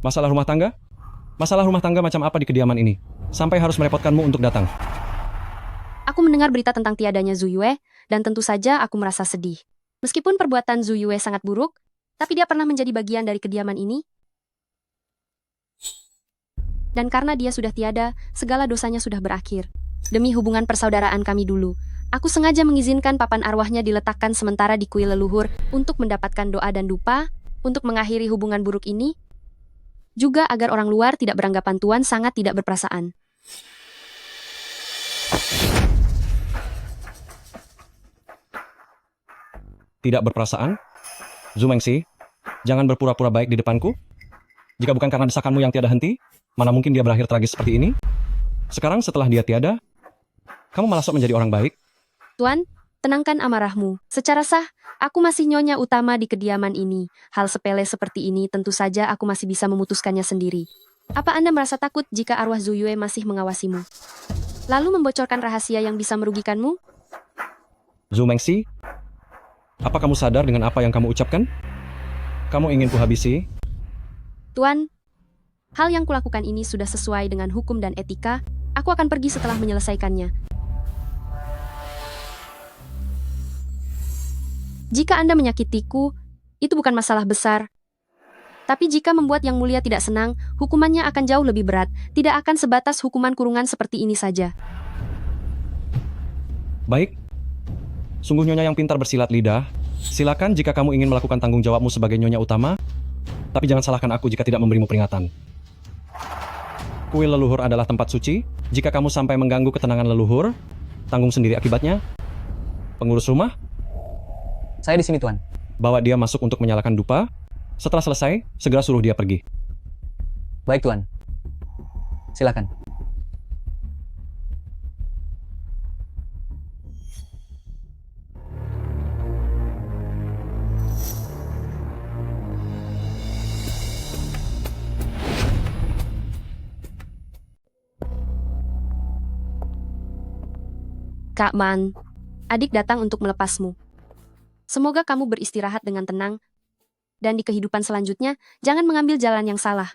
Masalah rumah tangga? Masalah rumah tangga macam apa di kediaman ini? Sampai harus merepotkanmu untuk datang. Aku mendengar berita tentang tiadanya Zhu Yue, dan tentu saja aku merasa sedih. Meskipun perbuatan Zhu Yue sangat buruk, tapi dia pernah menjadi bagian dari kediaman ini. Dan karena dia sudah tiada, segala dosanya sudah berakhir. Demi hubungan persaudaraan kami dulu, aku sengaja mengizinkan papan arwahnya diletakkan sementara di kuil leluhur untuk mendapatkan doa dan dupa, untuk mengakhiri hubungan buruk ini, juga agar orang luar tidak beranggapan Tuan sangat tidak berperasaan. Tidak berperasaan? Zhu Mengxi, jangan berpura-pura baik di depanku. Jika bukan karena desakanmu yang tiada henti, mana mungkin dia berakhir tragis seperti ini? Sekarang setelah dia tiada, kamu malah sok menjadi orang baik. Tuan, tenangkan amarahmu. Secara sah, aku masih nyonya utama di kediaman ini. Hal sepele seperti ini tentu saja aku masih bisa memutuskannya sendiri. Apa Anda merasa takut jika arwah Zhu Yue masih mengawasimu? Lalu membocorkan rahasia yang bisa merugikanmu? Zhu Mengxi, apa kamu sadar dengan apa yang kamu ucapkan? Kamu ingin kuhabisi? Tuan, hal yang kulakukan ini sudah sesuai dengan hukum dan etika. Aku akan pergi setelah menyelesaikannya. Jika Anda menyakitiku, itu bukan masalah besar. Tapi jika membuat Yang Mulia tidak senang, hukumannya akan jauh lebih berat, tidak akan sebatas hukuman kurungan seperti ini saja. Baik. Sungguh nyonya yang pintar bersilat lidah. Silakan jika kamu ingin melakukan tanggung jawabmu sebagai nyonya utama, tapi jangan salahkan aku jika tidak memberimu peringatan. Kuil leluhur adalah tempat suci. Jika kamu sampai mengganggu ketenangan leluhur, tanggung sendiri akibatnya. Pengurus rumah? Saya di sini, Tuan. Bawa dia masuk untuk menyalakan dupa. Setelah selesai, segera suruh dia pergi. Baik, Tuan. Silakan. Kak Man, adik datang untuk melepasmu. Semoga kamu beristirahat dengan tenang, dan di kehidupan selanjutnya, jangan mengambil jalan yang salah.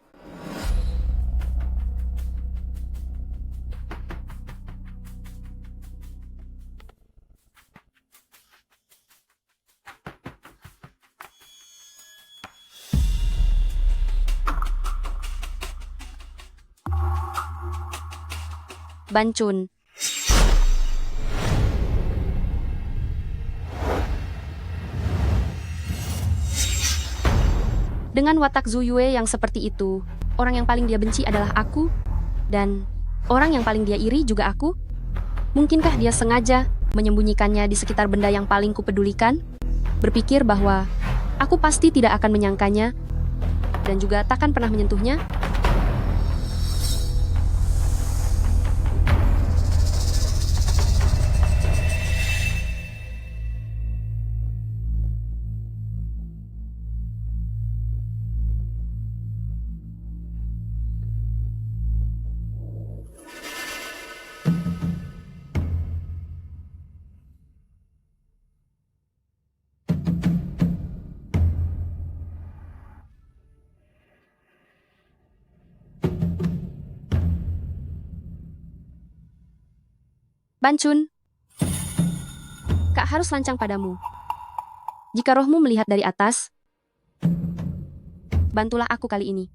Bancun. Dengan watak Zhu Yue yang seperti itu, orang yang paling dia benci adalah aku, dan orang yang paling dia iri juga aku. Mungkinkah dia sengaja menyembunyikannya di sekitar benda yang paling kupedulikan? Berpikir bahwa aku pasti tidak akan menyangkanya, dan juga takkan pernah menyentuhnya? Bancun, Kak harus lancang padamu. Jika rohmu melihat dari atas, bantulah aku kali ini.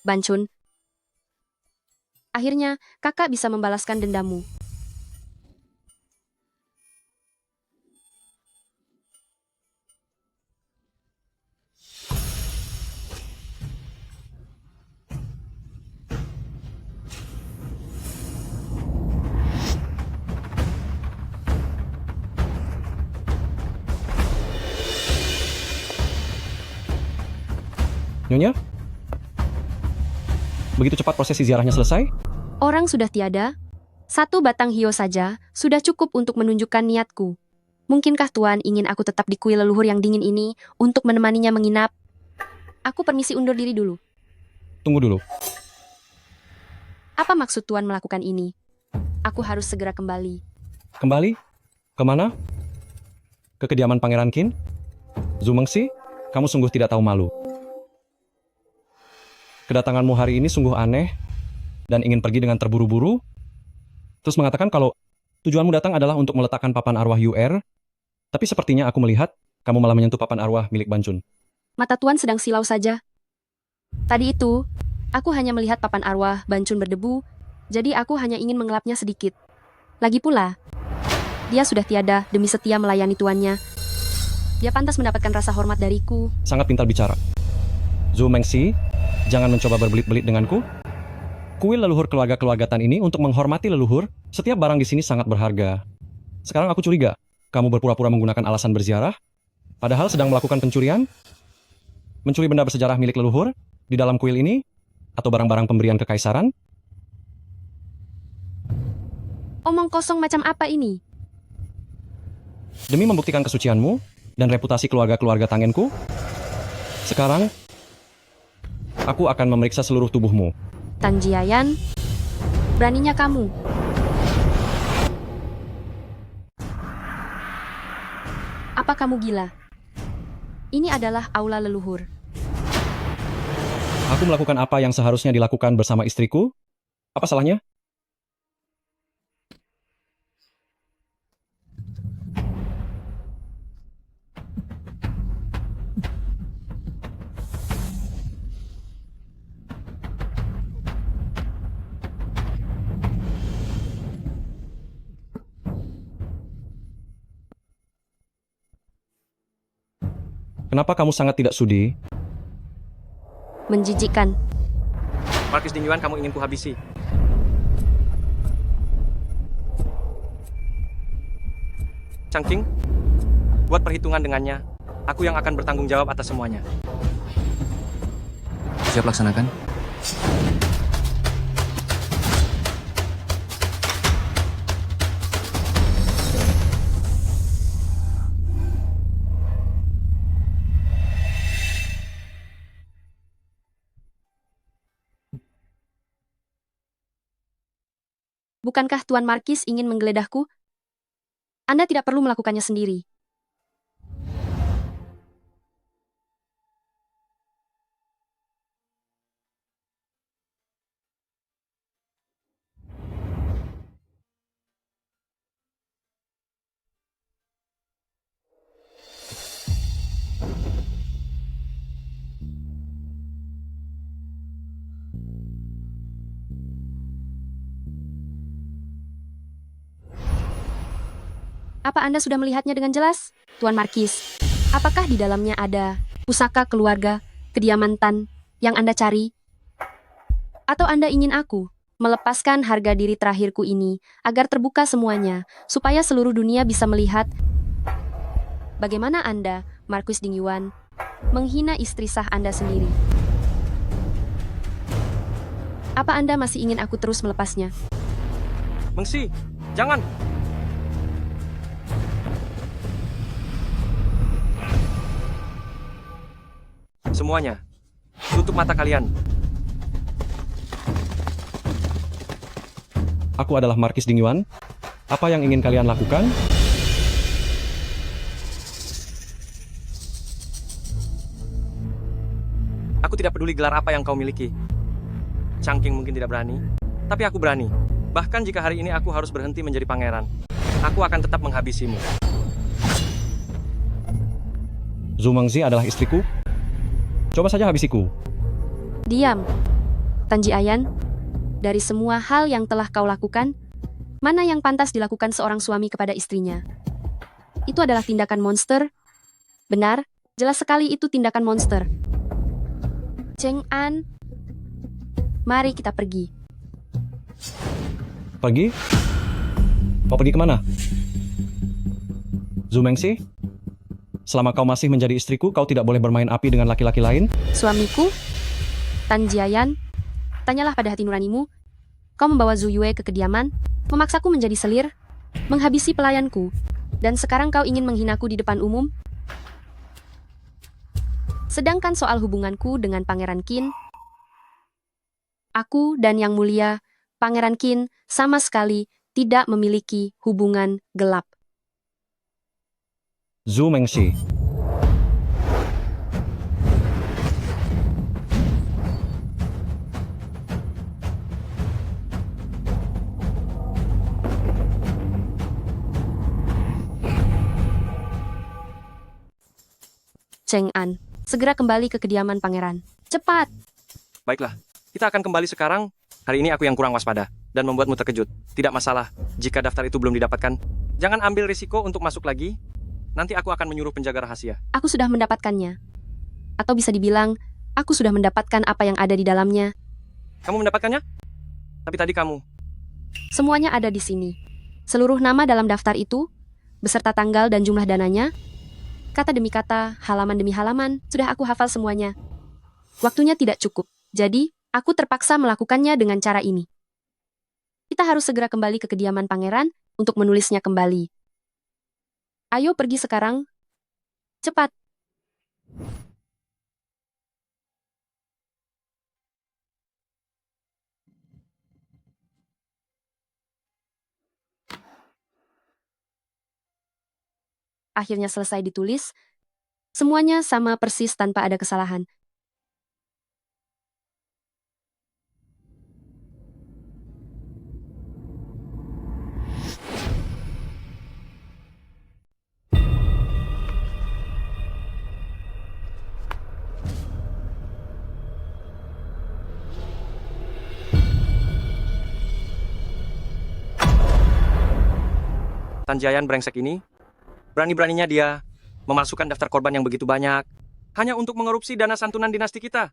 Bancun. Akhirnya, kakak bisa membalaskan dendamu. Nyonya? Begitu cepat prosesi ziarahnya selesai? Orang sudah tiada. 1 batang hio saja sudah cukup untuk menunjukkan niatku. Mungkinkah Tuan ingin aku tetap di kuil leluhur yang dingin ini untuk menemaninya menginap? Aku permisi undur diri dulu. Tunggu dulu. Apa maksud Tuan melakukan ini? Aku harus segera kembali. Kembali? Kemana? Ke kediaman Pangeran Qin? Zhu Mengxi, kamu sungguh tidak tahu malu. Kedatanganmu hari ini sungguh aneh dan ingin pergi dengan terburu-buru. Terus mengatakan kalau tujuanmu datang adalah untuk meletakkan papan arwah UR, tapi sepertinya aku melihat kamu malah menyentuh papan arwah milik Ban Chun. Mata Tuan sedang silau saja. Tadi itu, aku hanya melihat papan arwah Ban Chun berdebu, jadi aku hanya ingin mengelapnya sedikit. Lagi pula, dia sudah tiada demi setia melayani tuannya. Dia pantas mendapatkan rasa hormat dariku. Sangat pintar bicara. Zhu Mengxi, jangan mencoba berbelit-belit denganku. Kuil leluhur keluarga-keluarga Tan ini untuk menghormati leluhur, setiap barang di sini sangat berharga. Sekarang aku curiga, kamu berpura-pura menggunakan alasan berziarah, padahal sedang melakukan pencurian? Mencuri benda bersejarah milik leluhur di dalam kuil ini? Atau barang-barang pemberian kekaisaran? Omong kosong macam apa ini? Demi membuktikan kesucianmu dan reputasi keluarga-keluarga Tangenku, sekarang aku akan memeriksa seluruh tubuhmu. Tan Jiayan, beraninya kamu. Apa kamu gila? Ini adalah aula leluhur. Aku melakukan apa yang seharusnya dilakukan bersama istriku? Apa salahnya? Kenapa kamu sangat tidak sudi? Menjijikkan. Markis Dingyuan kamu ingin kuhabisi. Changqing, buat perhitungan dengannya. Aku yang akan bertanggung jawab atas semuanya. Siap laksanakan. Bukankah Tuan Markis ingin menggeledahku? Anda tidak perlu melakukannya sendiri. Apa Anda sudah melihatnya dengan jelas, Tuan Markis? Apakah di dalamnya ada pusaka keluarga, kediaman Tan yang Anda cari? Atau Anda ingin aku melepaskan harga diri terakhirku ini agar terbuka semuanya, supaya seluruh dunia bisa melihat bagaimana Anda, Marquis Dingyuan, menghina istri sah Anda sendiri? Apa Anda masih ingin aku terus melepasnya? Mengxi, jangan! Semuanya, tutup mata kalian. Aku adalah Markis Dingyuan. Apa yang ingin kalian lakukan? Aku tidak peduli gelar apa yang kau miliki. Changqing mungkin tidak berani, tapi aku berani. Bahkan jika hari ini aku harus berhenti menjadi pangeran, aku akan tetap menghabisimu. Zhu Mengxi adalah istriku. Coba saja habisiku. Diam, Tan Jiayan. Dari semua hal yang telah kau lakukan, mana yang pantas dilakukan seorang suami kepada istrinya? Itu adalah tindakan monster. Benar, jelas sekali itu tindakan monster. Cheng An, mari kita pergi. Pergi? Mau pergi kemana? Zhu Mengxi? Selama kau masih menjadi istriku, kau tidak boleh bermain api dengan laki-laki lain. Suamiku, Tan Jiayan, tanyalah pada hati nuranimu. Kau membawa Zhu Yue ke kediaman, memaksaku menjadi selir, menghabisi pelayanku, dan sekarang kau ingin menghinaku di depan umum? Sedangkan soal hubunganku dengan Pangeran Qin, aku dan Yang Mulia, Pangeran Qin, sama sekali tidak memiliki hubungan gelap. Zhu Mengxi. Cheng An, segera kembali ke kediaman pangeran. Cepat! Baiklah, kita akan kembali sekarang. Hari ini aku yang kurang waspada dan membuatmu terkejut. Tidak masalah, jika daftar itu belum didapatkan. Jangan ambil risiko untuk masuk lagi. Nanti aku akan menyuruh penjaga rahasia. Aku sudah mendapatkannya. Atau bisa dibilang, aku sudah mendapatkan apa yang ada di dalamnya. Kamu mendapatkannya? Tapi tadi kamu. Semuanya ada di sini. Seluruh nama dalam daftar itu, beserta tanggal dan jumlah dananya, kata demi kata, halaman demi halaman, sudah aku hafal semuanya. Waktunya tidak cukup, jadi aku terpaksa melakukannya dengan cara ini. Kita harus segera kembali ke kediaman pangeran untuk menulisnya kembali. Ayo pergi sekarang. Cepat. Akhirnya selesai ditulis. Semuanya sama persis tanpa ada kesalahan. Tan Jiayan brengsek ini, berani-beraninya dia memasukkan daftar korban yang begitu banyak, hanya untuk mengerupsi dana santunan dinasti kita.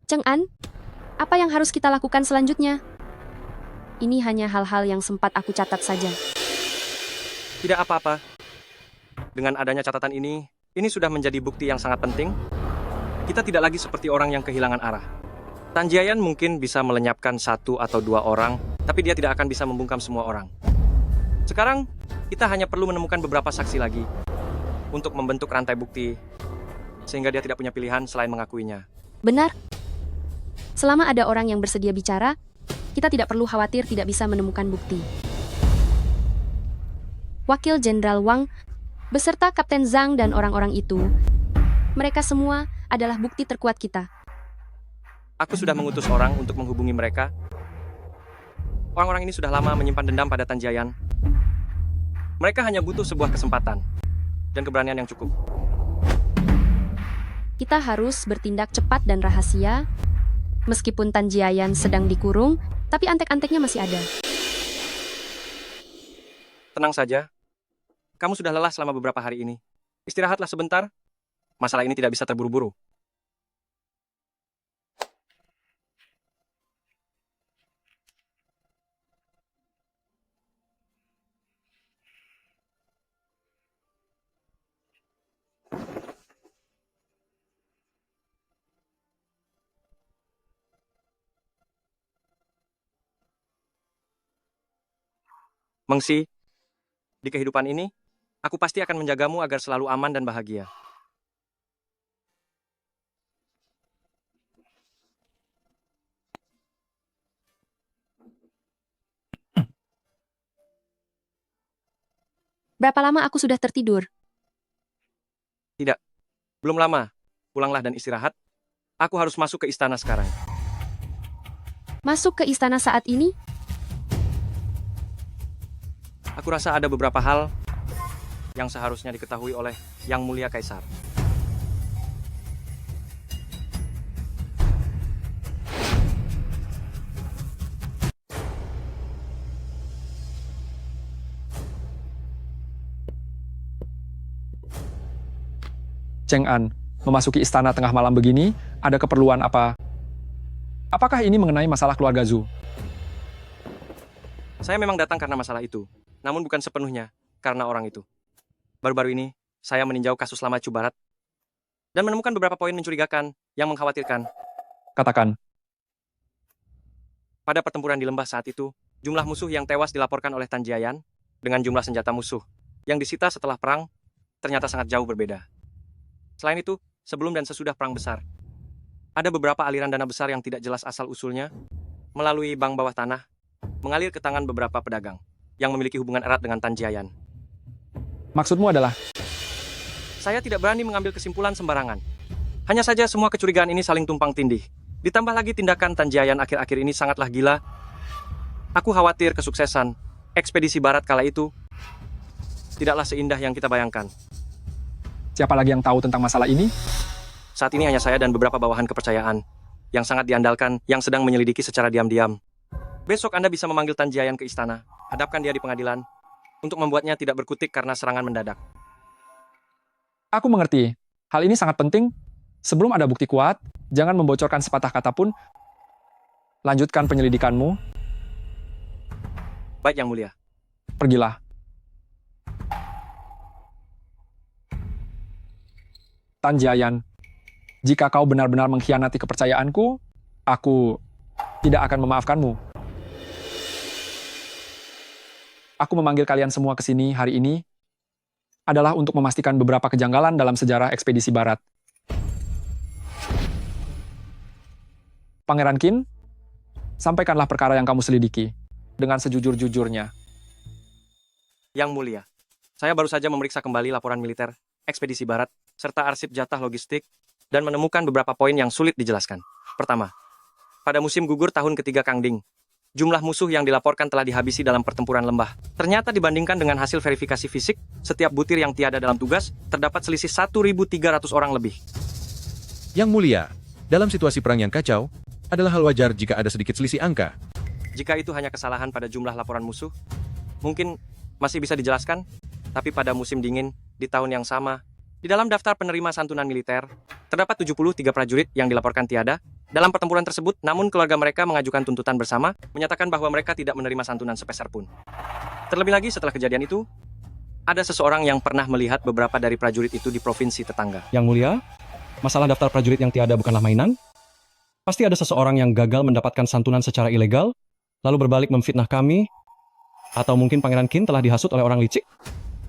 Cheng An, apa yang harus kita lakukan selanjutnya? Ini hanya hal-hal yang sempat aku catat saja. Tidak apa-apa. Dengan adanya catatan ini sudah menjadi bukti yang sangat penting. Kita tidak lagi seperti orang yang kehilangan arah. Tan Jiayan mungkin bisa melenyapkan 1 atau 2 orang, tapi dia tidak akan bisa membungkam semua orang. Sekarang, kita hanya perlu menemukan beberapa saksi lagi untuk membentuk rantai bukti, sehingga dia tidak punya pilihan selain mengakuinya. Benar. Selama ada orang yang bersedia bicara, kita tidak perlu khawatir tidak bisa menemukan bukti. Wakil Jenderal Wang, beserta Kapten Zhang dan orang-orang itu, mereka semua adalah bukti terkuat kita. Aku sudah mengutus orang untuk menghubungi mereka. Orang-orang ini sudah lama menyimpan dendam pada Tan Jiayan. Mereka hanya butuh sebuah kesempatan dan keberanian yang cukup. Kita harus bertindak cepat dan rahasia. Meskipun Tan Jiayan sedang dikurung, tapi antek-anteknya masih ada. Tenang saja. Kamu sudah lelah selama beberapa hari ini. Istirahatlah sebentar. Masalah ini tidak bisa terburu-buru. Mengsi, di kehidupan ini, aku pasti akan menjagamu agar selalu aman dan bahagia. Berapa lama aku sudah tertidur? Tidak, belum lama. Pulanglah dan istirahat. Aku harus masuk ke istana sekarang. Masuk ke istana saat ini? Aku rasa ada beberapa hal yang seharusnya diketahui oleh Yang Mulia Kaisar. Cheng An, memasuki istana tengah malam begini, ada keperluan apa? Apakah ini mengenai masalah keluarga Zhu? Saya memang datang karena masalah itu, namun bukan sepenuhnya karena orang itu. Baru-baru ini, saya meninjau kasus lama Chu Barat dan menemukan beberapa poin mencurigakan yang mengkhawatirkan. Katakan. Pada pertempuran di lembah saat itu, jumlah musuh yang tewas dilaporkan oleh Tan Jiayan dengan jumlah senjata musuh yang disita setelah perang ternyata sangat jauh berbeda. Selain itu, sebelum dan sesudah perang besar, ada beberapa aliran dana besar yang tidak jelas asal-usulnya melalui bank bawah tanah mengalir ke tangan beberapa pedagang yang memiliki hubungan erat dengan Tan Jiayan. Maksudmu adalah? Saya tidak berani mengambil kesimpulan sembarangan. Hanya saja semua kecurigaan ini saling tumpang tindih. Ditambah lagi tindakan Tan Jiayan akhir-akhir ini sangatlah gila. Aku khawatir kesuksesan ekspedisi barat kala itu tidaklah seindah yang kita bayangkan. Siapa lagi yang tahu tentang masalah ini? Saat ini hanya saya dan beberapa bawahan kepercayaan yang sangat diandalkan yang sedang menyelidiki secara diam-diam. Besok Anda bisa memanggil Tan Jiayan ke istana, hadapkan dia di pengadilan, untuk membuatnya tidak berkutik karena serangan mendadak. Aku mengerti. Hal ini sangat penting. Sebelum ada bukti kuat, jangan membocorkan sepatah kata pun. Lanjutkan penyelidikanmu. Baik, Yang Mulia. Pergilah. Tan Jiayan, jika kau benar-benar mengkhianati kepercayaanku, aku tidak akan memaafkanmu. Aku memanggil kalian semua ke sini hari ini adalah untuk memastikan beberapa kejanggalan dalam sejarah ekspedisi barat. Pangeran Qin, sampaikanlah perkara yang kamu selidiki dengan sejujur-jujurnya. Yang Mulia, saya baru saja memeriksa kembali laporan militer ekspedisi barat serta arsip jatah logistik dan menemukan beberapa poin yang sulit dijelaskan. Pertama, pada musim gugur tahun ketiga Kang Ding, jumlah musuh yang dilaporkan telah dihabisi dalam pertempuran lembah. Ternyata dibandingkan dengan hasil verifikasi fisik, setiap butir yang tiada dalam tugas, terdapat selisih 1.300 orang lebih. Yang Mulia, dalam situasi perang yang kacau, adalah hal wajar jika ada sedikit selisih angka. Jika itu hanya kesalahan pada jumlah laporan musuh, mungkin masih bisa dijelaskan, tapi pada musim dingin, di tahun yang sama, di dalam daftar penerima santunan militer, terdapat 73 prajurit yang dilaporkan tiada dalam pertempuran tersebut, namun keluarga mereka mengajukan tuntutan bersama, menyatakan bahwa mereka tidak menerima santunan sepeser pun. Terlebih lagi setelah kejadian itu, ada seseorang yang pernah melihat beberapa dari prajurit itu di provinsi tetangga. Yang Mulia, masalah daftar prajurit yang tiada bukanlah mainan. Pasti ada seseorang yang gagal mendapatkan santunan secara ilegal, lalu berbalik memfitnah kami, atau mungkin Pangeran Qin telah dihasut oleh orang licik.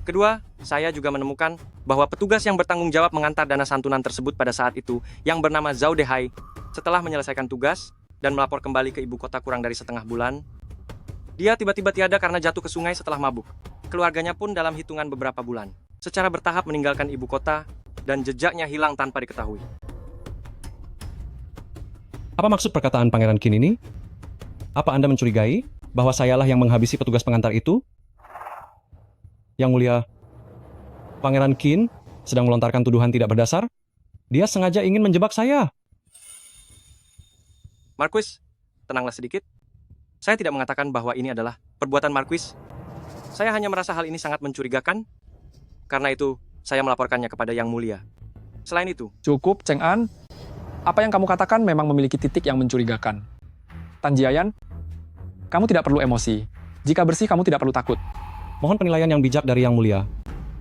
Kedua, saya juga menemukan bahwa petugas yang bertanggung jawab mengantar dana santunan tersebut pada saat itu, yang bernama Zhao Dehai, setelah menyelesaikan tugas dan melapor kembali ke ibu kota kurang dari setengah bulan, dia tiba-tiba tiada karena jatuh ke sungai setelah mabuk. Keluarganya pun dalam hitungan beberapa bulan, secara bertahap meninggalkan ibu kota dan jejaknya hilang tanpa diketahui. Apa maksud perkataan Pangeran Qin ini? Apa Anda mencurigai bahwa sayalah yang menghabisi petugas pengantar itu? Yang Mulia, Pangeran Qin sedang melontarkan tuduhan tidak berdasar. Dia sengaja ingin menjebak saya. Marquis, tenanglah sedikit. Saya tidak mengatakan bahwa ini adalah perbuatan Marquis. Saya hanya merasa hal ini sangat mencurigakan. Karena itu, saya melaporkannya kepada Yang Mulia. Selain itu, cukup, Cheng An. Apa yang kamu katakan memang memiliki titik yang mencurigakan. Tan Jiayan, kamu tidak perlu emosi. Jika bersih, kamu tidak perlu takut. Mohon penilaian yang bijak dari Yang Mulia.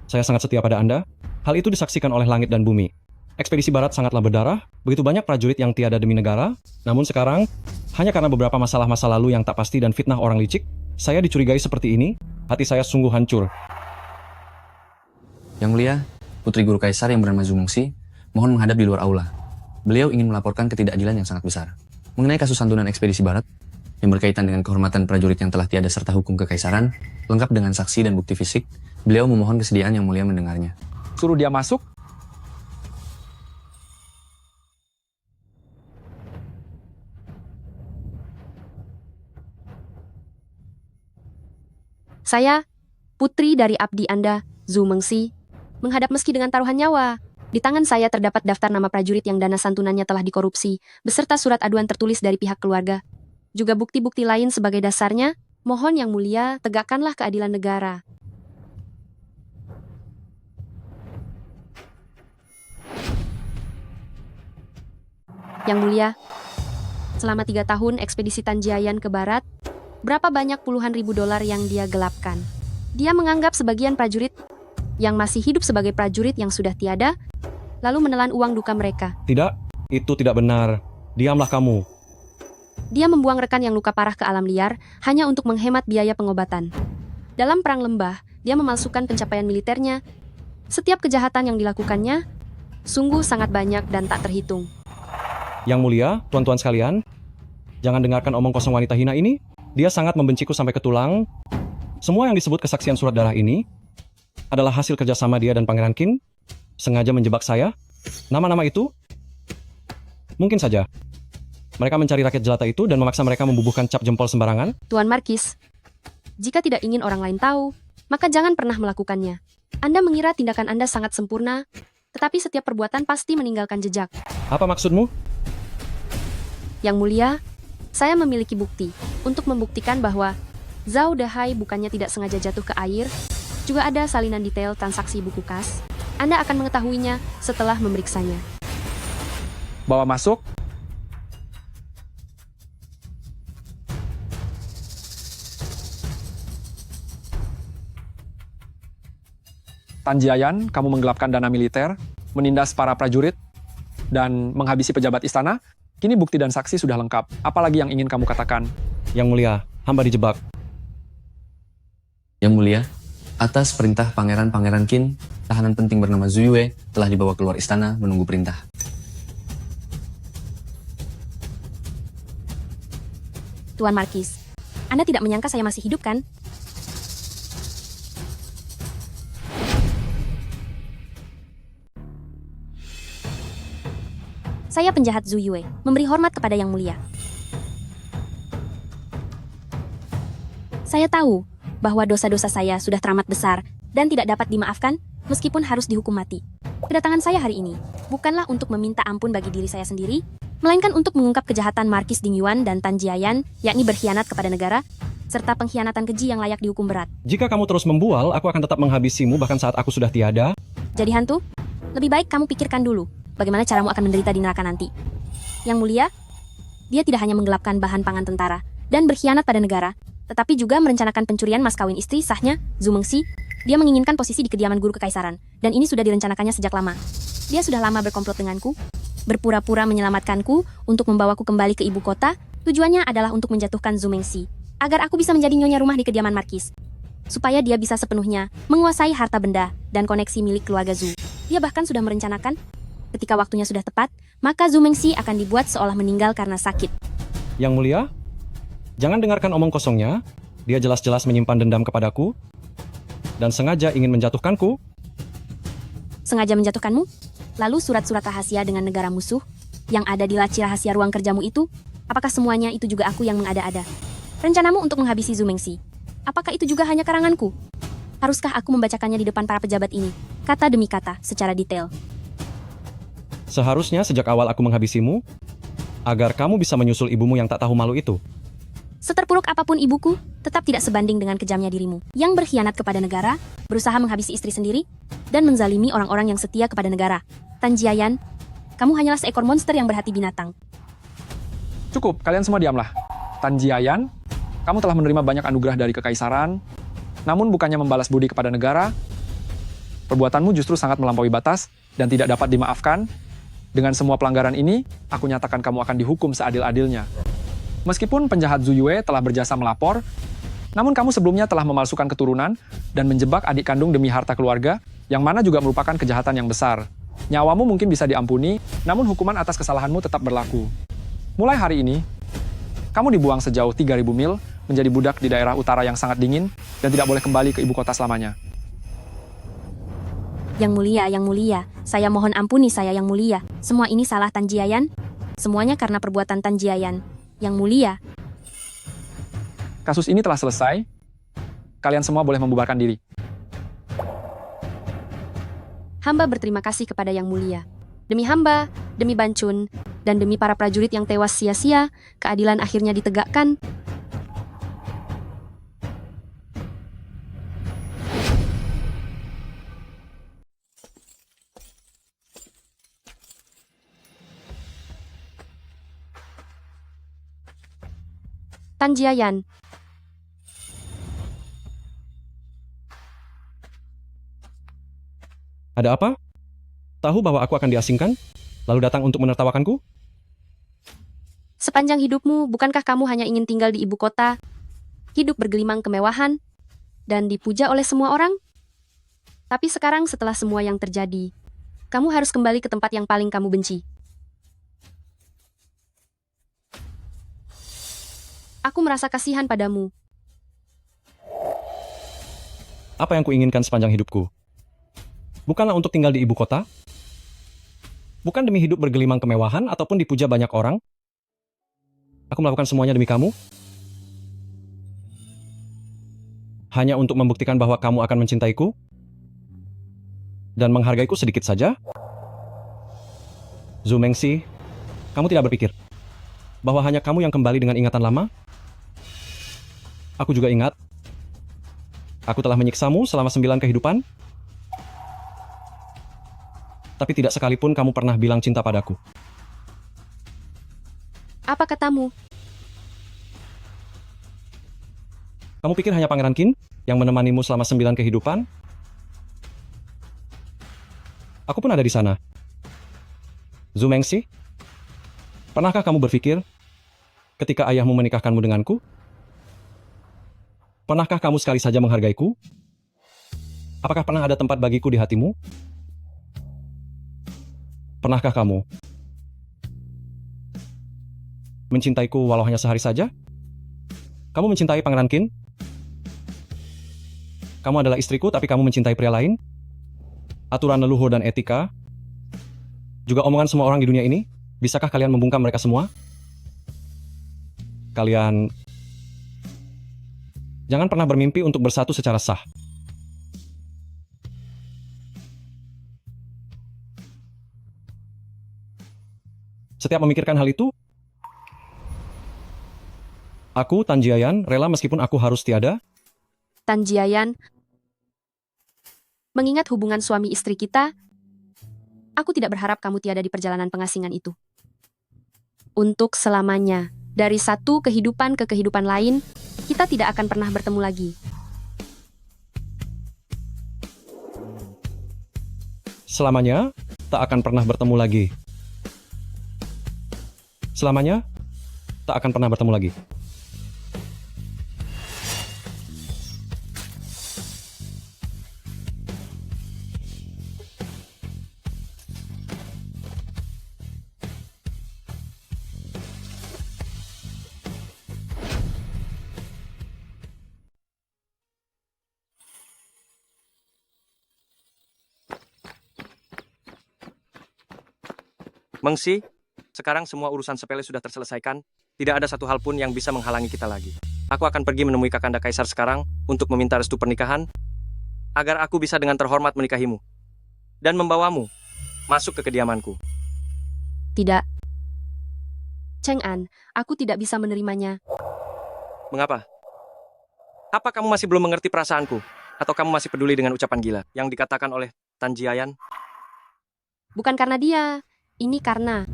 Saya sangat setia pada Anda. Hal itu disaksikan oleh langit dan bumi. Ekspedisi Barat sangatlah berdarah, begitu banyak prajurit yang tiada demi negara. Namun sekarang, hanya karena beberapa masalah masa lalu yang tak pasti dan fitnah orang licik, saya dicurigai seperti ini, hati saya sungguh hancur. Yang Mulia, Putri Guru Kaisar yang bernama Zhu Mengxi, mohon menghadap di luar aula. Beliau ingin melaporkan ketidakadilan yang sangat besar. Mengenai kasus santunan ekspedisi Barat, yang berkaitan dengan kehormatan prajurit yang telah tiada serta hukum kekaisaran, lengkap dengan saksi dan bukti fisik, beliau memohon kesediaan Yang Mulia mendengarnya. Suruh dia masuk. Saya, putri dari abdi Anda, Zhu Mengxi, menghadap meski dengan taruhan nyawa. Di tangan saya terdapat daftar nama prajurit yang dana santunannya telah dikorupsi, beserta surat aduan tertulis dari pihak keluarga. Juga bukti-bukti lain sebagai dasarnya, mohon Yang Mulia, tegakkanlah keadilan negara. Yang Mulia, selama 3 tahun ekspedisi Tan Jiayan ke barat, berapa banyak puluhan ribu dolar yang dia gelapkan? Dia menganggap sebagian prajurit yang masih hidup sebagai prajurit yang sudah tiada, lalu menelan uang duka mereka. Tidak, itu tidak benar. Diamlah kamu. Dia membuang rekan yang luka parah ke alam liar hanya untuk menghemat biaya pengobatan. Dalam perang lembah, dia memalsukan pencapaian militernya. Setiap kejahatan yang dilakukannya sungguh sangat banyak dan tak terhitung. Yang mulia, tuan-tuan sekalian, jangan dengarkan omong kosong wanita hina ini. Dia sangat membenciku sampai ke tulang. Semua yang disebut kesaksian surat darah ini adalah hasil kerjasama dia dan Pangeran Qin sengaja menjebak saya. Nama-nama itu mungkin saja mereka mencari rakyat jelata itu dan memaksa mereka membubuhkan cap jempol sembarangan. Tuan Markis, jika tidak ingin orang lain tahu, maka jangan pernah melakukannya. Anda mengira tindakan Anda sangat sempurna, tetapi setiap perbuatan pasti meninggalkan jejak. Apa maksudmu? Yang mulia, saya memiliki bukti untuk membuktikan bahwa Zhao Dahai bukannya tidak sengaja jatuh ke air, juga ada salinan detail transaksi buku kas. Anda akan mengetahuinya setelah memeriksanya. Bawa masuk. Tan Jiayan, kamu menggelapkan dana militer, menindas para prajurit, dan menghabisi pejabat istana. Kini bukti dan saksi sudah lengkap. Apalagi yang ingin kamu katakan? Yang mulia, hamba dijebak. Yang mulia, atas perintah Pangeran Qin, tahanan penting bernama Zhu Yue telah dibawa keluar istana menunggu perintah. Tuan Markis, Anda tidak menyangka saya masih hidup kan? Saya penjahat Zhu Yue, memberi hormat kepada Yang Mulia. Saya tahu bahwa dosa-dosa saya sudah teramat besar dan tidak dapat dimaafkan meskipun harus dihukum mati. Kedatangan saya hari ini bukanlah untuk meminta ampun bagi diri saya sendiri, melainkan untuk mengungkap kejahatan Markis Ding Yuan dan Tan Jiayan, yakni berkhianat kepada negara, serta pengkhianatan keji yang layak dihukum berat. Jika kamu terus membual, aku akan tetap menghabisimu bahkan saat aku sudah tiada. Jadi hantu, lebih baik kamu pikirkan dulu bagaimana caramu akan menderita di neraka nanti. Yang Mulia, dia tidak hanya menggelapkan bahan pangan tentara dan berkhianat pada negara, tetapi juga merencanakan pencurian mas kawin istri sahnya, Zhu Mengxi. Dia menginginkan posisi di kediaman guru kekaisaran, dan ini sudah direncanakannya sejak lama. Dia sudah lama berkomplot denganku, berpura-pura menyelamatkanku untuk membawaku kembali ke ibu kota. Tujuannya adalah untuk menjatuhkan Zhu Mengxi, agar aku bisa menjadi nyonya rumah di kediaman Markis, supaya dia bisa sepenuhnya menguasai harta benda dan koneksi milik keluarga Zhu. Dia bahkan sudah merencanakan ketika waktunya sudah tepat, maka Zhu Mengxi akan dibuat seolah meninggal karena sakit. Yang mulia, jangan dengarkan omong kosongnya. Dia jelas-jelas menyimpan dendam kepadaku dan sengaja ingin menjatuhkanku. Sengaja menjatuhkanmu? Lalu surat-surat rahasia dengan negara musuh yang ada di laci rahasia ruang kerjamu itu, apakah semuanya itu juga aku yang mengada-ada? Rencanamu untuk menghabisi Zhu Mengxi, apakah itu juga hanya karanganku? Haruskah aku membacakannya di depan para pejabat ini, kata demi kata, secara detail? Seharusnya sejak awal aku menghabisimu, agar kamu bisa menyusul ibumu yang tak tahu malu itu. Seterpuruk apapun ibuku, tetap tidak sebanding dengan kejamnya dirimu, yang berkhianat kepada negara, berusaha menghabisi istri sendiri, dan menzalimi orang-orang yang setia kepada negara. Tan Jiayan, kamu hanyalah seekor monster yang berhati binatang. Cukup, kalian semua diamlah. Tan Jiayan, kamu telah menerima banyak anugerah dari kekaisaran, namun bukannya membalas budi kepada negara, perbuatanmu justru sangat melampaui batas dan tidak dapat dimaafkan. Dengan semua pelanggaran ini, aku nyatakan kamu akan dihukum seadil-adilnya. Meskipun penjahat Zhu Yue telah berjasa melapor, namun kamu sebelumnya telah memalsukan keturunan dan menjebak adik kandung demi harta keluarga, yang mana juga merupakan kejahatan yang besar. Nyawamu mungkin bisa diampuni, namun hukuman atas kesalahanmu tetap berlaku. Mulai hari ini, kamu dibuang sejauh 3.000 mil, menjadi budak di daerah utara yang sangat dingin, dan tidak boleh kembali ke ibu kota selamanya. Yang mulia, saya mohon ampuni saya Yang Mulia. Semua ini salah Tan Jiayan. Semuanya karena perbuatan Tan Jiayan. Yang Mulia. Kasus ini telah selesai. Kalian semua boleh membubarkan diri. Hamba berterima kasih kepada Yang Mulia. Demi hamba, demi Ban Chun, dan demi para prajurit yang tewas sia-sia, keadilan akhirnya ditegakkan. Tan Jiayan. Ada apa? Tahu bahwa aku akan diasingkan, lalu datang untuk menertawakanku? Sepanjang hidupmu, bukankah kamu hanya ingin tinggal di ibu kota, hidup bergelimang kemewahan, dan dipuja oleh semua orang? Tapi sekarang setelah semua yang terjadi, kamu harus kembali ke tempat yang paling kamu benci. Aku merasa kasihan padamu. Apa yang kuinginkan sepanjang hidupku? Bukanlah untuk tinggal di ibu kota? Bukan demi hidup bergelimang kemewahan ataupun dipuja banyak orang? Aku melakukan semuanya demi kamu? Hanya untuk membuktikan bahwa kamu akan mencintaiku? Dan menghargaiku sedikit saja? Zhu Mengxi, kamu tidak berpikir bahwa hanya kamu yang kembali dengan ingatan lama? Aku juga ingat. Aku telah menyiksamu selama 9 kehidupan. Tapi tidak sekalipun kamu pernah bilang cinta padaku. Apa katamu? Kamu pikir hanya Pangeran Qin yang menemanimu selama 9 kehidupan? Aku pun ada di sana. Zhu Mengxi, pernahkah kamu berpikir ketika ayahmu menikahkanmu denganku? Pernahkah kamu sekali saja menghargaiku? Apakah pernah ada tempat bagiku di hatimu? Pernahkah kamu mencintaiku walau hanya sehari saja? Kamu mencintai Pangeran Qin? Kamu adalah istriku tapi kamu mencintai pria lain? Aturan leluhur dan etika? Juga omongan semua orang di dunia ini? Bisakah kalian membungkam mereka semua? Kalian jangan pernah bermimpi untuk bersatu secara sah. Setiap memikirkan hal itu, aku, Tan Jiayan, rela meskipun aku harus tiada. Tan Jiayan, mengingat hubungan suami istri kita, aku tidak berharap kamu tiada di perjalanan pengasingan itu. Untuk selamanya, dari satu kehidupan ke kehidupan lain, kita tidak akan pernah bertemu lagi. Selamanya, tak akan pernah bertemu lagi. Selamanya, tak akan pernah bertemu lagi. Mengxi, sekarang semua urusan sepele sudah terselesaikan. Tidak ada satu hal pun yang bisa menghalangi kita lagi. Aku akan pergi menemui Kakanda Kaisar sekarang untuk meminta restu pernikahan, agar aku bisa dengan terhormat menikahimu dan membawamu masuk ke kediamanku. Tidak. Cheng-an, aku tidak bisa menerimanya. Mengapa? Apa kamu masih belum mengerti perasaanku? Atau kamu masih peduli dengan ucapan gila yang dikatakan oleh Tan Jiayan? Bukan karena dia, ini karena...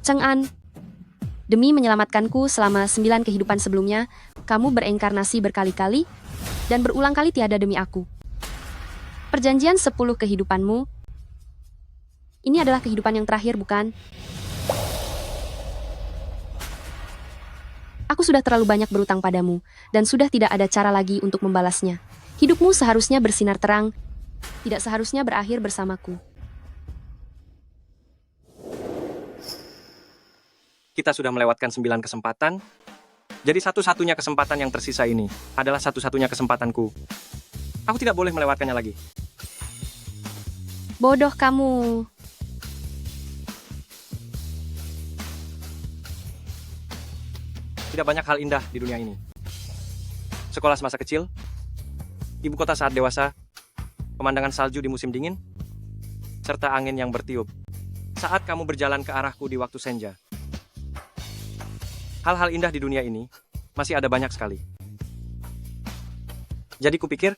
Cheng-an, demi menyelamatkanku selama 9 kehidupan sebelumnya, kamu bereinkarnasi berkali-kali dan berulang kali tiada demi aku. Perjanjian 10 kehidupanmu, ini adalah kehidupan yang terakhir, bukan? Aku sudah terlalu banyak berutang padamu, dan sudah tidak ada cara lagi untuk membalasnya. Hidupmu seharusnya bersinar terang, tidak seharusnya berakhir bersamaku. Kita sudah melewatkan 9 kesempatan, jadi satu-satunya kesempatan yang tersisa ini adalah satu-satunya kesempatanku. Aku tidak boleh melewatkannya lagi. Bodoh kamu. Tidak banyak hal indah di dunia ini. Sekolah semasa kecil, ibu kota saat dewasa, pemandangan salju di musim dingin, serta angin yang bertiup saat kamu berjalan ke arahku di waktu senja. Hal-hal indah di dunia ini masih ada banyak sekali. Jadi kupikir,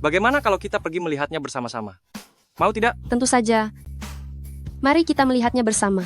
bagaimana kalau kita pergi melihatnya bersama-sama? Mau tidak? Tentu saja. Mari kita melihatnya bersama.